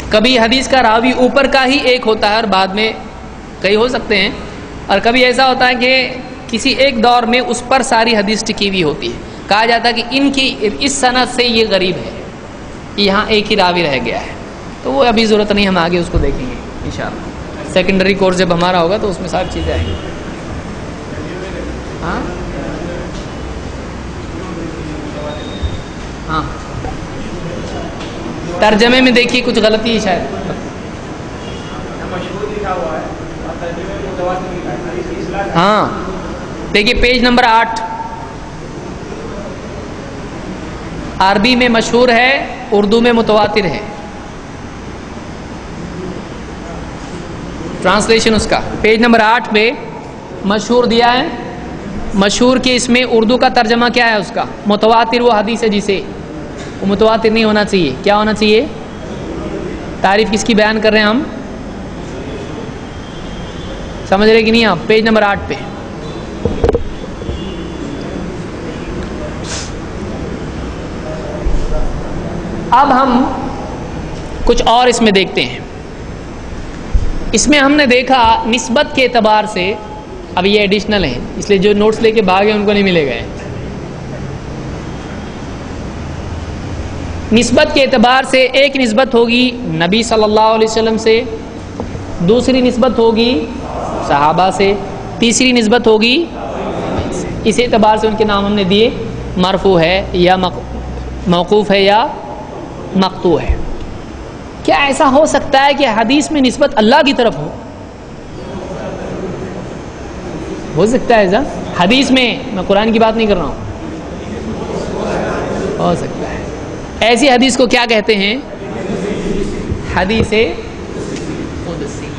کبھی حدیث کا راوی اوپر کا ہی ایک ہوتا ہے اور بعد میں کئی ہو سکتے ہیں، اور کبھی ایسا ہوتا ہے کہ کسی ایک دور میں اس پر ساری حدیث ٹکی ہوئی ہوتی ہے، کہا جاتا ہے کہ ان کی اس سند سے یہ غریب ہے، یہاں ایک ہی راوی رہ گیا ہے۔ تو وہ ابھی ضرورت نہیں، ہم آگے اس کو دیکھیں گے انشاءاللہ۔ سیکنڈری کورس جب ہمارا ہوگا تو اس میں ساری چیزیں آئیں گی۔ ہاں ہاں ترجمے میں دیکھیے کچھ غلطی ہے شاید. ہاں دیکھیے پیج نمبر 8 عربی میں مشہور ہے، اردو میں متواتر ہے. ٹرانسلیشن اس کا پیج نمبر 8 پہ مشہور دیا ہے. مشہور کے اس میں اردو کا ترجمہ کیا ہے اس کا؟ متواتر وہ حدیث ہے جسے وہ متواتر نہیں ہونا چاہیے. کیا ہونا چاہیے؟ تعریف کس کی بیان کر رہے ہیں ہم؟ سمجھ رہے کہ نہیں آپ؟ پیج نمبر 8 پہ اب ہم کچھ اور اس میں دیکھتے ہیں. اس میں ہم نے دیکھا نسبت کے اعتبار سے، اب یہ ایڈیشنل ہے اس لیے جو نوٹس لے کے بھاگے ان کو نہیں ملے گئے. نسبت کے اعتبار سے ایک نسبت ہوگی نبی صلی اللہ علیہ وسلم سے، دوسری نسبت ہوگی صحابہ سے، تیسری نسبت ہوگی اس اعتبار سے ان کے نام ہم نے دیے، مرفوع ہے یا موقوف ہے یا مقطوع ہے. کیا ایسا ہو سکتا ہے کہ حدیث میں نسبت اللہ کی طرف ہو سکتا ہے ایسا حدیث میں؟ میں قرآن کی بات نہیں کر رہا ہوں. ہو سکتا ہے. ایسی حدیث کو کیا کہتے ہیں؟ حدیث قدسی.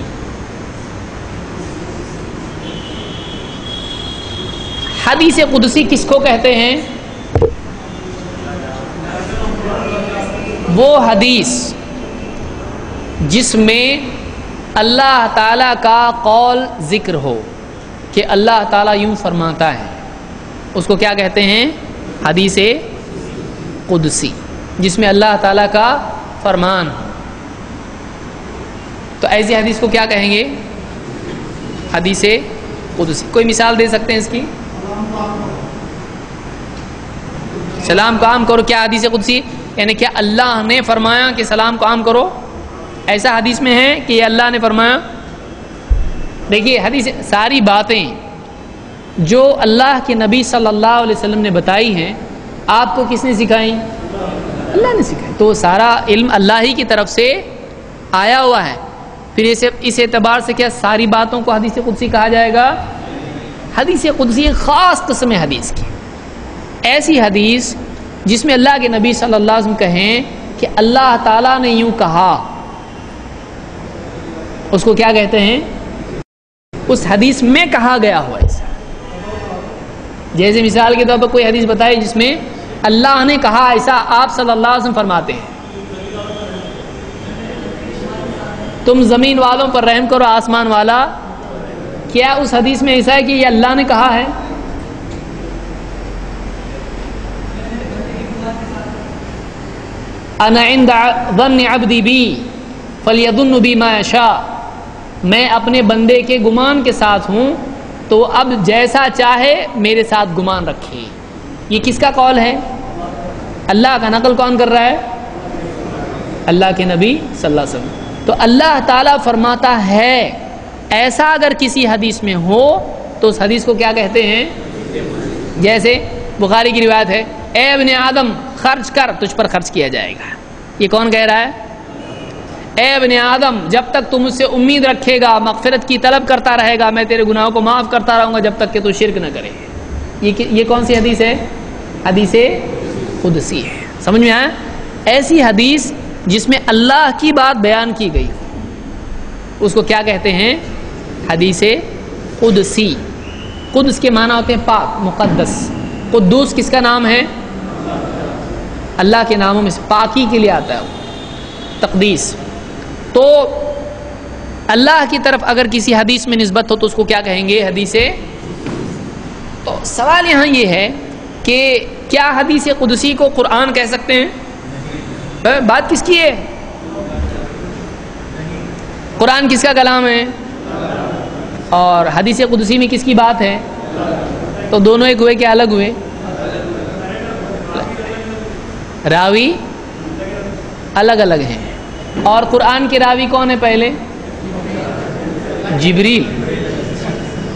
حدیث قدسی کس کو کہتے ہیں؟ وہ حدیث جس میں اللہ تعالیٰ کا قول ذکر ہو کہ اللہ تعالیٰ یوں فرماتا ہے، اس کو کیا کہتے ہیں؟ حدیث قدسی. جس میں اللہ تعالیٰ کا فرمان ہو تو ایسی حدیث کو کیا کہیں گے؟ حدیث قدسی. کوئی مثال دے سکتے ہیں اس کی؟ سلام کو عام کرو، کیا حدیث قدسی؟ یعنی کیا اللہ نے فرمایا کہ سلام کو عام کرو؟ ایسا حدیث میں ہے کہ یہ اللہ نے فرمایا؟ دیکھیے حدیث ساری باتیں جو اللہ کے نبی صلی اللہ علیہ وسلم نے بتائی ہیں آپ کو کس نے سکھائی؟ اللہ نے سکھائی. تو سارا علم اللہ ہی کی طرف سے آیا ہوا ہے. پھر اس اعتبار سے کیا ساری باتوں کو حدیث قدسی کہا جائے گا؟ حدیث قدسی ایک خاص قسم ہے حدیث کی، ایسی حدیث جس میں اللہ کے نبی صلی اللہ علیہ وسلم کہیں کہ اللہ تعالیٰ نے یوں کہا، اس کو کیا کہتے ہیں؟ اس حدیث میں کہا گیا ہوا ایسا. جیسے مثال کے طور پر کوئی حدیث بتائی جس میں اللہ نے کہا ایسا، آپ صلی اللہ علیہ وسلم فرماتے ہیں تم زمین والوں پر رحم کرو آسمان والا. کیا اس حدیث میں ایسا ہے کہ یہ اللہ نے کہا ہے؟ انا عند ظن عبدی بی فلیظن بی ما یشاء. میں اپنے بندے کے گمان کے ساتھ ہوں تو اب جیسا چاہے میرے ساتھ گمان رکھے. یہ کس کا قول ہے؟ اللہ کا. نقل کون کر رہا ہے؟ اللہ کے نبی صلی اللہ علیہ وسلم. تو اللہ تعالیٰ فرماتا ہے ایسا اگر کسی حدیث میں ہو تو اس حدیث کو کیا کہتے ہیں؟ جیسے بخاری کی روایت ہے، اے ابن آدم خرچ کر تجھ پر خرچ کیا جائے گا. یہ کون کہہ رہا ہے؟ اے ابن آدم جب تک تم مجھ سے امید رکھے گا، مغفرت کی طلب کرتا رہے گا، میں تیرے گناہوں کو معاف کرتا رہوں گا جب تک کہ تو شرک نہ کرے. یہ کون سی حدیث ہے؟ حدیث قدسی ہے. سمجھ میں آیا؟ ایسی حدیث جس میں اللہ کی بات بیان کی گئی اس کو کیا کہتے ہیں؟ حدیث قدسی. قدس کے معنی ہوتے ہیں پاک، مقدس. قدوس کس کا نام ہے؟ اللہ کے ناموں میں سے پاکی کے لیے آتا ہے تقدیس. تو اللہ کی طرف اگر کسی حدیث میں نسبت ہو تو اس کو کیا کہیں گے؟ حدیث. تو سوال یہاں یہ ہے کہ کیا حدیث قدسی کو قرآن کہہ سکتے ہیں؟ بات کس کی ہے؟ قرآن کس کا کلام ہے؟ اور حدیث قدسی میں کس کی بات ہے؟ تو دونوں ایک ہوئے کہ الگ ہوئے؟ راوی الگ الگ ہیں. اور قرآن کے راوی کون ہے پہلے؟ جبریل.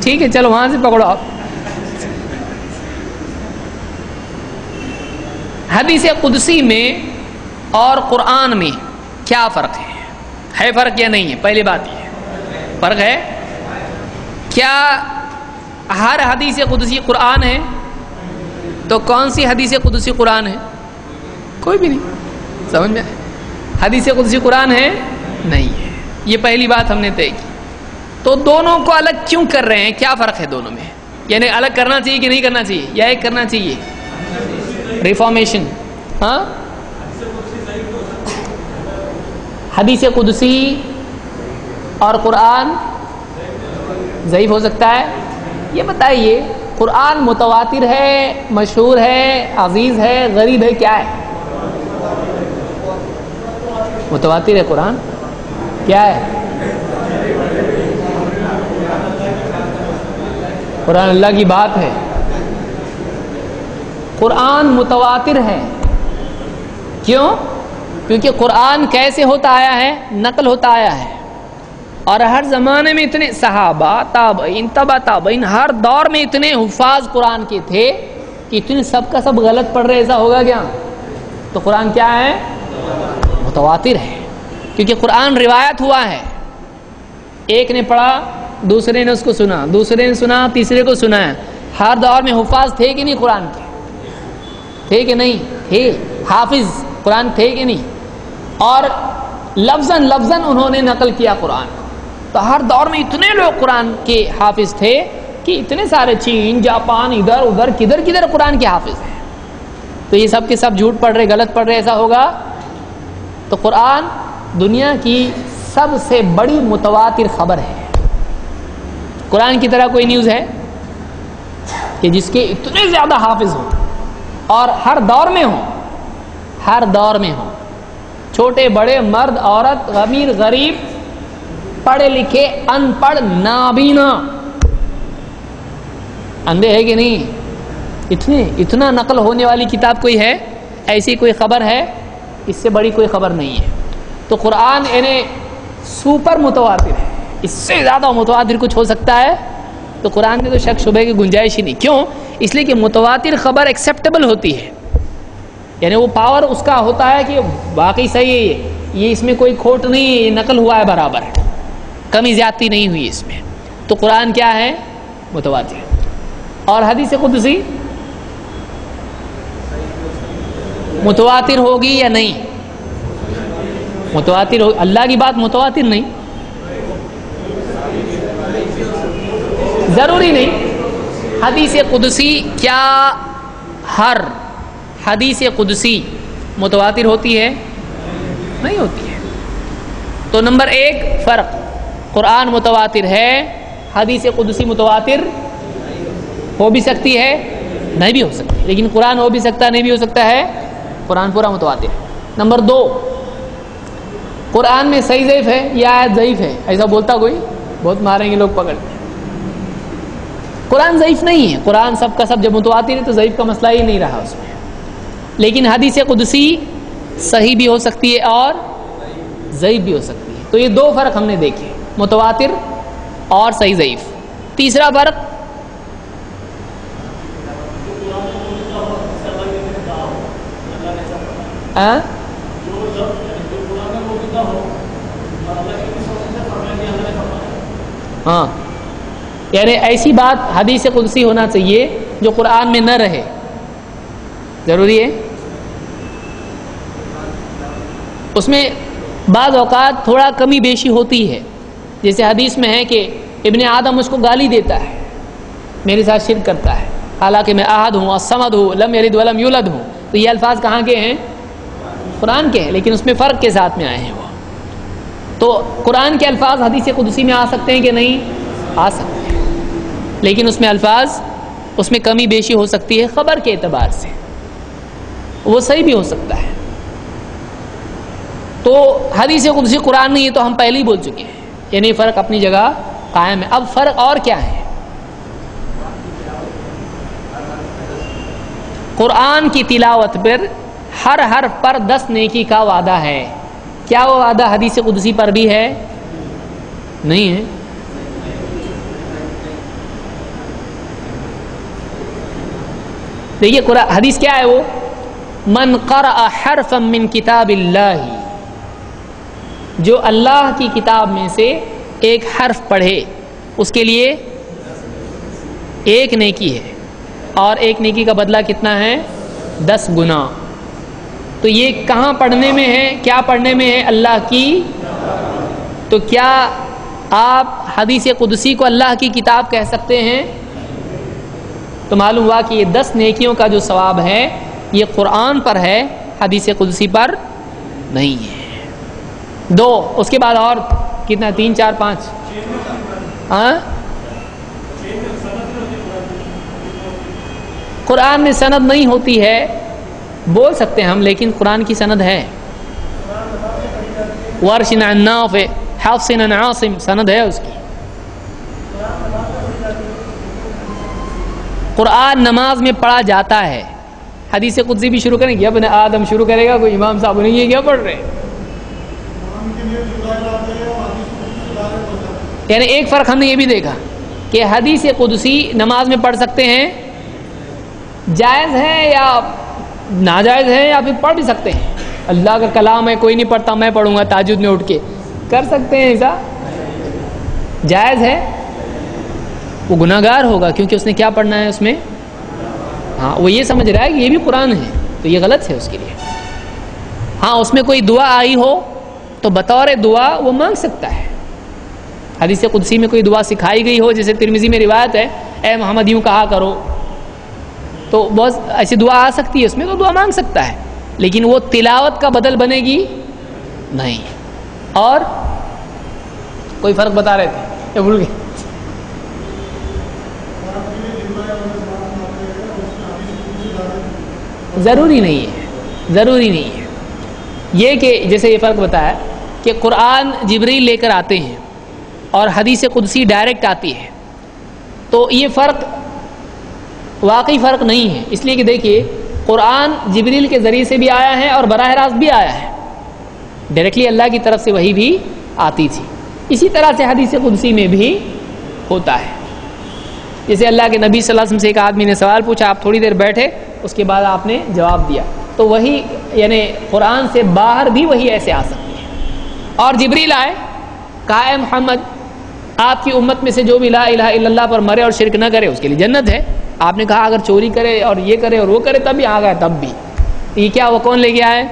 ٹھیک ہے چلو وہاں سے پکڑو آپ. حدیث قدسی میں اور قرآن میں کیا فرق ہے فرق یا نہیں ہے؟ پہلی بات یہ فرق ہے کیا ہر حدیث قدسی قرآن ہے؟ تو کون سی حدیث قدسی قرآن ہے؟ کوئی بھی نہیں. سمجھ میں حدیث قدسی قرآن ہے نہیں ہے. یہ پہلی بات ہم نے طے کی. تو دونوں کو الگ کیوں کر رہے ہیں؟ کیا فرق ہے دونوں میں؟ یعنی الگ کرنا چاہیے کہ نہیں کرنا چاہیے یا ایک کرنا چاہیے؟ ریفارمیشن. ہاں حدیث قدسی اور قرآن ضعیف ہو سکتا ہے. یہ بتائیے قرآن متواتر ہے، مشہور ہے، عزیز ہے، غریب ہے، کیا ہے؟ متواتر ہے قرآن. کیا ہے؟ قرآن اللہ کی بات ہے. قرآن متواتر ہے. کیوں؟ کیونکہ قرآن کیسے ہوتا آیا ہے؟ نقل ہوتا آیا ہے. اور ہر زمانے میں اتنے صحابہ، تابعین، تبع تابعین، ہر دور میں اتنے حفاظ قرآن کے تھے کہ اتنے سب کا سب غلط پڑھ رہے. ایسا ہوگا کیا؟ تو قرآن کیا ہے؟ متواتر ہے. کیونکہ قرآن روایت ہوا ہے. ایک نے پڑھا، دوسرے نے اس کو سنا، دوسرے نے سنا، تیسرے کو سنا ہے. ہر دور میں حفاظ تھے کہ نہیں قرآن کے؟ تھے کہ نہیں؟ تھے. حافظ قرآن تھے کہ نہیں؟ اور لفظاً لفظاً انہوں نے نقل کیا قرآن. تو ہر دور میں اتنے لوگ قرآن کے حافظ تھے کہ اتنے سارے چین، جاپان، ادھر ادھر کدھر کدھر قرآن کے حافظ ہیں. تو یہ سب کے سب جھوٹ پڑھ رہے، غلط پڑھ رہے، ایسا ہوگا؟ تو قرآن دنیا کی سب سے بڑی متواتر خبر ہے. قرآن کی طرح کوئی نیوز ہے کہ جس کے اتنے زیادہ حافظ ہوں اور ہر دور میں ہوں؟ ہر دور میں ہوں. چھوٹے بڑے، مرد عورت، امیر غریب، پڑھے لکھے ان پڑھ، نابینا، اندھے ہے کہ نہیں؟ اتنا نقل ہونے والی کتاب کوئی ہے؟ ایسی کوئی خبر ہے؟ اس سے بڑی کوئی خبر نہیں ہے. تو قرآن یعنی سپر متواتر ہے. اس سے زیادہ متواتر کچھ ہو سکتا ہے؟ تو قرآن میں تو شک شبہ کی گنجائش ہی نہیں. کیوں؟ اس لیے کہ متواتر خبر ایکسیپٹیبل ہوتی ہے. یعنی وہ پاور اس کا ہوتا ہے کہ واقعی صحیح ہے، یہ اس میں کوئی کھوٹ نہیں ہے، یہ نقل ہوا ہے برابر، کمی زیادتی نہیں ہوئی اس میں. تو قرآن کیا ہے؟ متواتر. اور حدیث قدسی متواتر ہوگی یا نہیں؟ متواتر ہو. اللہ کی بات متواتر نہیں، ضروری نہیں. حدیث قدسی کیا ہر حدیث قدسی متواتر ہوتی ہے؟ نہیں ہوتی ہے. تو نمبر ایک فرق، قرآن متواتر ہے، حدیث قدسی متواتر ہو بھی سکتی ہے، نہیں بھی ہو سکتی. لیکن قرآن ہو بھی سکتا ہے، نہیں بھی ہو سکتا ہے. قرآن پورا متواتر ہے. نمبر دو، قرآن میں صحیح ضعیف ہے یا آیت ضعیف ہے؟ ایسا بولتا کوئی؟ بہت ماریں گے لوگ پکڑ. قرآن ضعیف نہیں ہے. قرآن سب کا سب جب متواتر ہے تو ضعیف کا مسئلہ ہی نہیں رہا اس میں. لیکن حدیث قدسی صحیح بھی ہو سکتی ہے اور ضعیف بھی ہو سکتی ہے. تو یہ دو فرق ہم نے دیکھے، متواتر اور صحیح ضعیف. تیسرا فرق، ہاں یعنی ایسی بات حدیث قدسی ہونا چاہیے جو قرآن میں نہ رہے. ضروری ہے. اس میں بعض اوقات تھوڑا کمی بیشی ہوتی ہے. جیسے حدیث میں ہے کہ ابن آدم اس کو گالی دیتا ہے، میرے ساتھ شرک کرتا ہے، حالانکہ میں احد ہوں، الصمد ہوں، لم یلد ولم یولد ہوں. تو یہ الفاظ کہاں کے ہیں؟ قرآن کے ہیں، لیکن اس میں فرق کے ساتھ میں آئے ہیں وہ. تو قرآن کے الفاظ حدیث قدسی میں آ سکتے ہیں کہ نہیں؟ آ سکتے ہیں. لیکن اس میں الفاظ، اس میں کمی بیشی ہو سکتی ہے خبر کے اعتبار سے. وہ صحیح بھی ہو سکتا ہے. تو حدیث قدسی قرآن نہیں ہے تو ہم پہلے ہی بول چکے ہیں، یعنی فرق اپنی جگہ قائم ہے. اب فرق اور کیا ہے؟ قرآن کی تلاوت پر ہر حرف پر 10 نیکی کا وعدہ ہے. کیا وہ وعدہ حدیث قدسی پر بھی ہے؟ نہیں ہے. دیکھیے حدیث کیا ہے؟ وہ من قرأ حرفا من کتاب اللہ، جو اللہ کی کتاب میں سے ایک حرف پڑھے اس کے لیے ایک نیکی ہے، اور ایک نیکی کا بدلہ کتنا ہے؟ 10 گنا۔ تو یہ کہاں پڑھنے میں ہے؟ کیا پڑھنے میں ہے؟ اللہ کی۔ تو کیا آپ حدیث قدسی کو اللہ کی کتاب کہہ سکتے ہیں؟ تو معلوم ہوا کہ یہ 10 نیکیوں کا جو ثواب ہے یہ قرآن پر ہے، حدیث قدسی پر نہیں ہے۔ 2 اس کے بعد اور کتنا؟ 3 4 5 ہاں؟ قرآن میں سند نہیں ہوتی ہے، بول سکتے ہیں ہم، لیکن قرآن کی سند ہے۔ ورش عن نافع، حفص عن عاصم، سند ہے اس کی۔ قرآن نماز میں پڑھا جاتا ہے۔ حدیث قدسی بھی شروع کریں گے، ابن آدم شروع کرے گا، کوئی امام صاحب نہیں ہے کیا پڑھ رہے؟ یعنی ایک فرق ہم نے یہ بھی دیکھا کہ حدیث قدسی نماز میں پڑھ سکتے ہیں، جائز ہے یا ناجائز ہے، یا پھر پڑھ بھی سکتے ہیں۔ اللہ کا کلام ہے، کوئی نہیں پڑھتا، میں پڑھوں گا تہجد میں اٹھ کے، کر سکتے ہیں ایسا؟ جائز ہے؟ وہ گناہ گار ہوگا، کیونکہ اس نے کیا پڑھنا ہے اس میں؟ ہاں، وہ یہ سمجھ رہا ہے کہ یہ بھی قرآن ہے، تو یہ غلط ہے اس کے لیے۔ ہاں، اس میں کوئی دعا آئی ہو تو بطور دعا وہ مانگ سکتا ہے۔ حدیث قدسی میں کوئی دعا سکھائی گئی ہو، جیسے ترمذی میں روایت ہے، اے محمد یوں کہا کرو، تو بہت ایسی دعا آ سکتی ہے، اس میں تو دعا مانگ سکتا ہے، لیکن وہ تلاوت کا بدل بنے گی نہیں۔ اور کوئی فرق بتا رہے تھے، بھول گئے؟ ضروری نہیں ہے، ضروری نہیں ہے یہ کہ جیسے یہ فرق بتایا کہ قرآن جبریل لے کر آتے ہیں اور حدیث قدسی ڈائریکٹ آتی ہے، تو یہ فرق واقعی فرق نہیں ہے، اس لیے کہ دیکھیے قرآن جبریل کے ذریعے سے بھی آیا ہے اور براہ راست بھی آیا ہے، ڈائریکٹلی اللہ کی طرف سے وحی بھی آتی تھی۔ اسی طرح سے حدیث قدسی میں بھی ہوتا ہے۔ جیسے اللہ کے نبی صلی اللہ علیہ وسلم سے ایک آدمی نے سوال پوچھا، آپ تھوڑی دیر بیٹھے، اس کے بعد آپ نے جواب دیا، تو وہی یعنی قرآن سے باہر بھی وہی ایسے آ سکتی ہے۔ اور جبریل آئے، کہا اے محمد، آپ کی امت میں سے جو بھی لا الہ الا اللہ پر مرے اور شرک نہ کرے اس کے لیے جنت ہے۔ آپ نے کہا اگر چوری کرے اور یہ کرے اور وہ کرے تب بھی آ گیا، تب بھی یہ کیا، وہ کون لے کے آئے؟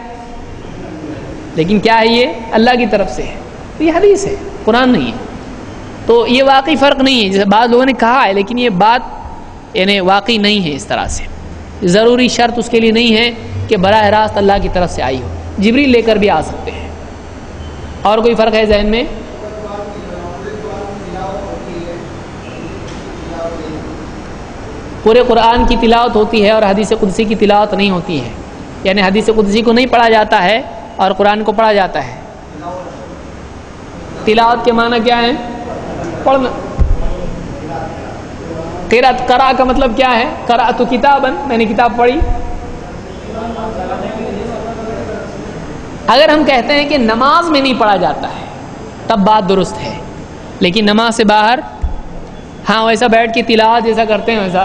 لیکن کیا ہے یہ؟ اللہ کی طرف سے ہے، تو یہ حدیث ہے، قرآن نہیں ہے۔ تو یہ واقعی فرق نہیں ہے، جیسے بعض لوگوں نے کہا ہے، لیکن یہ بات یعنی واقعی نہیں ہے اس طرح سے۔ ضروری شرط اس کے لیے نہیں ہے کہ براہ راست اللہ کی طرف سے آئی ہو، جبریل لے کر بھی آ سکتے ہیں۔ اور کوئی فرق ہے ذہن میں؟ پورے قرآن کی تلاوت ہوتی ہے اور حدیث قدسی کی تلاوت نہیں ہوتی ہے، یعنی حدیث قدسی کو نہیں پڑھا جاتا ہے اور قرآن کو پڑھا جاتا ہے۔ تلاوت کے معنی کیا ہے؟ پڑھنا۔ قرأت، قرأ کا مطلب کیا ہے؟ قرأت کتابا، میں نے کتاب پڑھی۔ اگر ہم کہتے ہیں کہ نماز میں نہیں پڑھا جاتا ہے تب بات درست ہے، لیکن نماز سے باہر ہاں ویسا بیٹھ کے تلاوت جیسا کرتے ہیں ویسا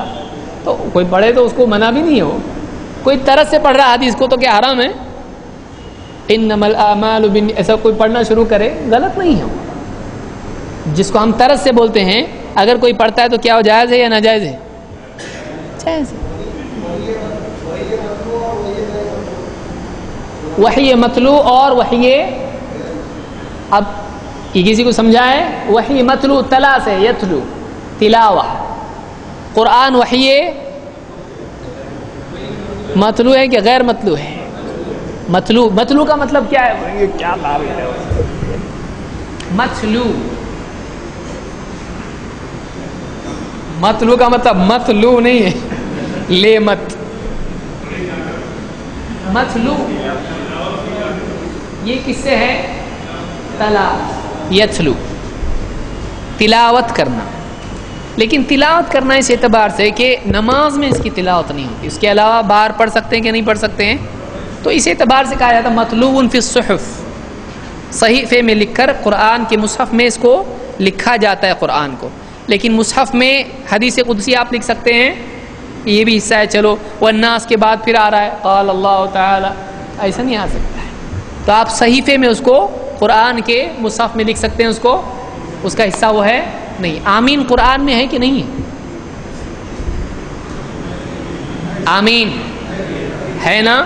تو کوئی پڑھے تو اس کو منع بھی نہیں ہو۔ کوئی طرز سے پڑھ رہا حدیث کو تو کیا حرام ہے؟ انما الاعمال ایسا کوئی پڑھنا شروع کرے غلط نہیں ہے، جس کو ہم طرز سے بولتے ہیں، اگر کوئی پڑھتا ہے تو کیا وہ جائز ہے یا ناجائز ہے؟ جائز ہے۔ وحی متلو اور وحی، اب یہ کسی کو سمجھائے، وحی متلو تلا سے یتلو، تلاوہ، قرآن وحی متلو ہے کہ غیر متلو ہے؟ متلو، متلو کا مطلب کیا ہے؟ کیا تعبیر ہے متلو؟ متلو کا مطلب متلو نہیں ہے، لے مت، متلو یہ کس سے ہے؟ تلا، یتلو، تلاوت کرنا۔ لیکن تلاوت کرنا اس اعتبار سے کہ نماز میں اس کی تلاوت نہیں ہوتی، اس کے علاوہ باہر پڑھ سکتے ہیں کہ نہیں پڑھ سکتے ہیں، تو اس اعتبار سے کہا جاتا ہے مطلوب فی الصحف، صحیفے میں لکھ کر، قرآن کے مصحف میں اس کو لکھا جاتا ہے قرآن کو، لیکن مصحف میں حدیث قدسی آپ لکھ سکتے ہیں یہ بھی حصہ ہے، چلو والناس کے بعد پھر آ رہا ہے قال اللہ تعالی، ایسا نہیں آ سکتا ہے۔ تو آپ صحیفے میں اس کو قرآن کے مصحف میں لکھ سکتے ہیں، اس کو اس کا حصہ وہ ہے نہیں۔ آمین قرآن میں ہے کہ نہیں ہے؟ آمین ہے نا؟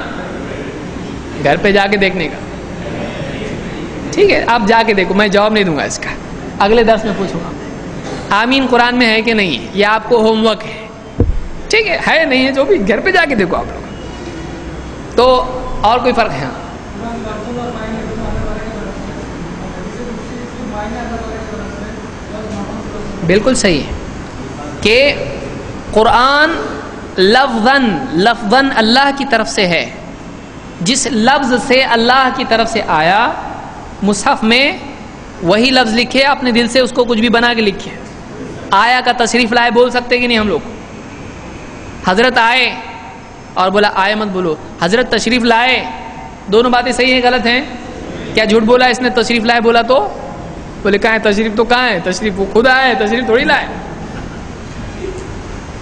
گھر پہ جا کے دیکھنے کا، ٹھیک ہے، آپ جا کے دیکھو، میں جواب نہیں دوں گا اس کا، اگلے درس میں پوچھوں گا آمین قرآن میں ہے کہ نہیں ہے، یہ آپ کو ہوم ورک ہے، ٹھیک ہے نہیں ہے جو بھی گھر پہ جا کے دیکھو آپ لوگ۔ تو اور کوئی فرق ہے؟ بالکل صحیح ہے کہ قرآن لفظاً اللہ کی طرف سے ہے، جس لفظ سے اللہ کی طرف سے آیا مصحف میں وہی لفظ لکھے، اپنے دل سے اس کو کچھ بھی بنا کے لکھے۔ آیا کا تشریف لائے بول سکتے کہ نہیں ہم لوگ؟ حضرت آئے اور بولا آئے مت بولو، حضرت تشریف لائے، دونوں باتیں صحیح ہیں غلط ہیں؟ کیا جھوٹ بولا اس نے تشریف لائے بولا تو؟ بولے کہاں ہے تشریف؟ تو کہاں ہے تشریف؟ وہ خود آئے، تشریف تھوڑی لائے۔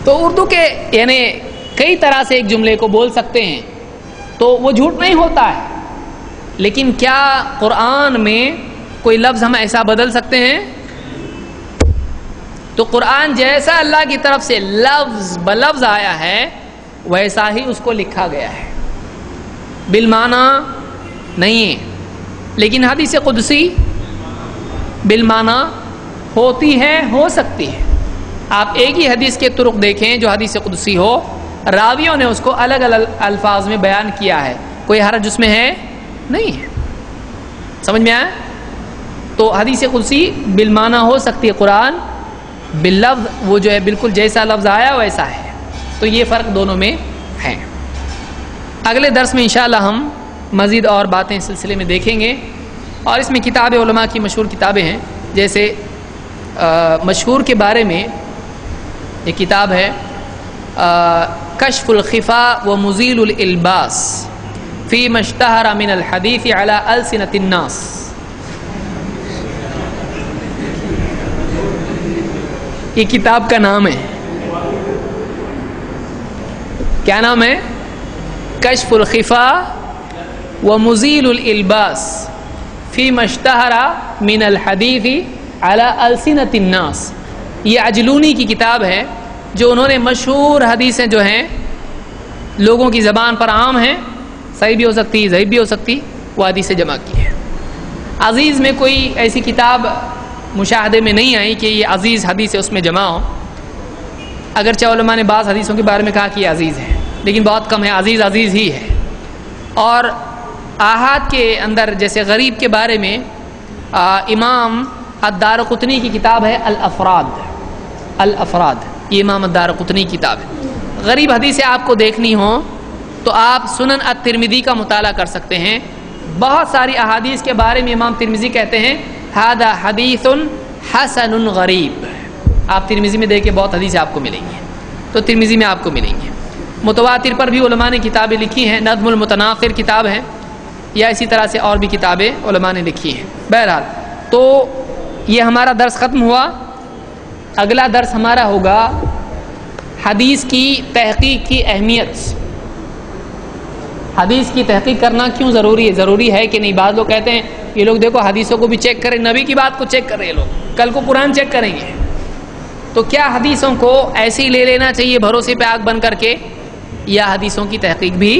تو اردو کے یعنی کئی طرح سے ایک جملے کو بول سکتے ہیں تو وہ جھوٹ نہیں ہوتا ہے، لیکن کیا قرآن میں کوئی لفظ ہم ایسا بدل سکتے ہیں؟ تو قرآن جیسا اللہ کی طرف سے لفظ بلفظ آیا ہے ویسا ہی اس کو لکھا گیا ہے، بالمعنی نہیں ہے۔ لیکن حدیث قدسی بالمعنی ہوتی ہے، ہو سکتی ہے۔ آپ ایک ہی حدیث کے طرق دیکھیں جو حدیث قدسی ہو، راویوں نے اس کو الگ الگ الفاظ میں بیان کیا ہے، کوئی حرج اس میں ہے نہیں ہے، سمجھ میں آیا؟ تو حدیث قدسی بالمعنی ہو سکتی ہے، قرآن باللفظ وہ جو ہے بالکل جیسا لفظ آیا ویسا ہے، تو یہ فرق دونوں میں ہے۔ اگلے درس میں انشاءاللہ ہم مزید اور باتیں اس سلسلے میں دیکھیں گے، اور اس میں کتاب علماء کی مشہور کتابیں ہیں، جیسے مشہور کے بارے میں یہ کتاب ہے کشف الخفا و مزیل الالباس فی ما اشتہر من الحدیث علی السنۃ الناس۔ یہ کتاب کا نام ہے، کیا نام ہے؟ کشف الخفا و مزیل الالباس فی ما اشتہر من الحدیث علی السنۃ الناس۔ یہ عجلونی کی کتاب ہے، جو انہوں نے مشہور حدیثیں جو ہیں لوگوں کی زبان پر عام ہیں، صحیح بھی ہو سکتی ضعیف بھی ہو سکتی، وہ حدیثیں جمع کی ہیں۔ عزیز میں کوئی ایسی کتاب مشاہدے میں نہیں آئی کہ یہ عزیز حدیث اس میں جمع ہو، اگرچہ علماء نے بعض حدیثوں کے بارے میں کہا کہ یہ عزیز ہے، لیکن بہت کم ہے، عزیز عزیز ہی ہے۔ اور آحاد کے اندر جیسے غریب کے بارے میں امام الدارقطنی کی کتاب ہے الافراد، یہ امام الدارقطنی کی کتاب ہے۔ غریب حدیثیں آپ کو دیکھنی ہوں تو آپ سنن الترمذی کا مطالعہ کر سکتے ہیں، بہت ساری احادیث کے بارے میں امام ترمذی کہتے ہیں ھذا حدیث حسن غریب۔ آپ ترمذی میں دیکھیں بہت حدیثیں آپ کو ملیں گی، تو ترمذی میں آپ کو ملیں گی۔ متواتر پر بھی علماء نے کتابیں لکھی ہیں، نظم المتناثر کتاب ہے، یا اسی طرح سے اور بھی کتابیں علماء نے لکھی ہیں۔ بہرحال تو یہ ہمارا درس ختم ہوا، اگلا درس ہمارا ہوگا حدیث کی تحقیق کی اہمیت۔ حدیث کی تحقیق کرنا کیوں ضروری ہے؟ ضروری ہے کہ نہیں؟ بعض لوگ کہتے ہیں یہ لوگ دیکھو حدیثوں کو بھی چیک کریں، نبی کی بات کو چیک کر رہے ہیں لوگ، کل کو قرآن چیک کریں گے، تو کیا حدیثوں کو ایسے ہی لے لینا چاہیے بھروسے پہ آگ بن کر کے، یا حدیثوں کی تحقیق بھی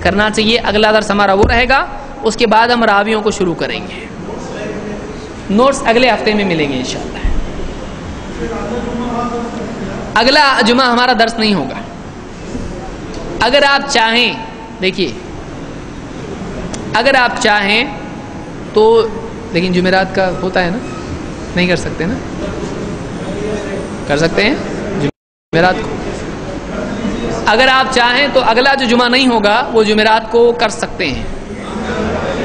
کرنا چاہیے؟ اگلا درس ہمارا وہ رہے گا، اس کے بعد ہم راویوں کو شروع کریں گے۔ نوٹس اگلے ہفتے میں ملیں گے انشاءاللہ۔ اگلا جمعہ ہمارا درس نہیں ہوگا، اگر آپ چاہیں، دیکھیے اگر آپ چاہیں تو، لیکن جمعرات کا ہوتا ہے نا، نہیں کر سکتے نا؟ کر سکتے ہیں جمعرات کو، اگر آپ چاہیں تو اگلا جو جمعہ نہیں ہوگا وہ جمعرات کو کر سکتے ہیں،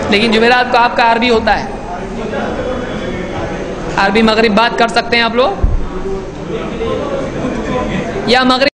لیکن جمعرات کو آپ کا عربی ہوتا ہے، عربی مغرب بات کر سکتے ہیں آپ لوگ، یا مغرب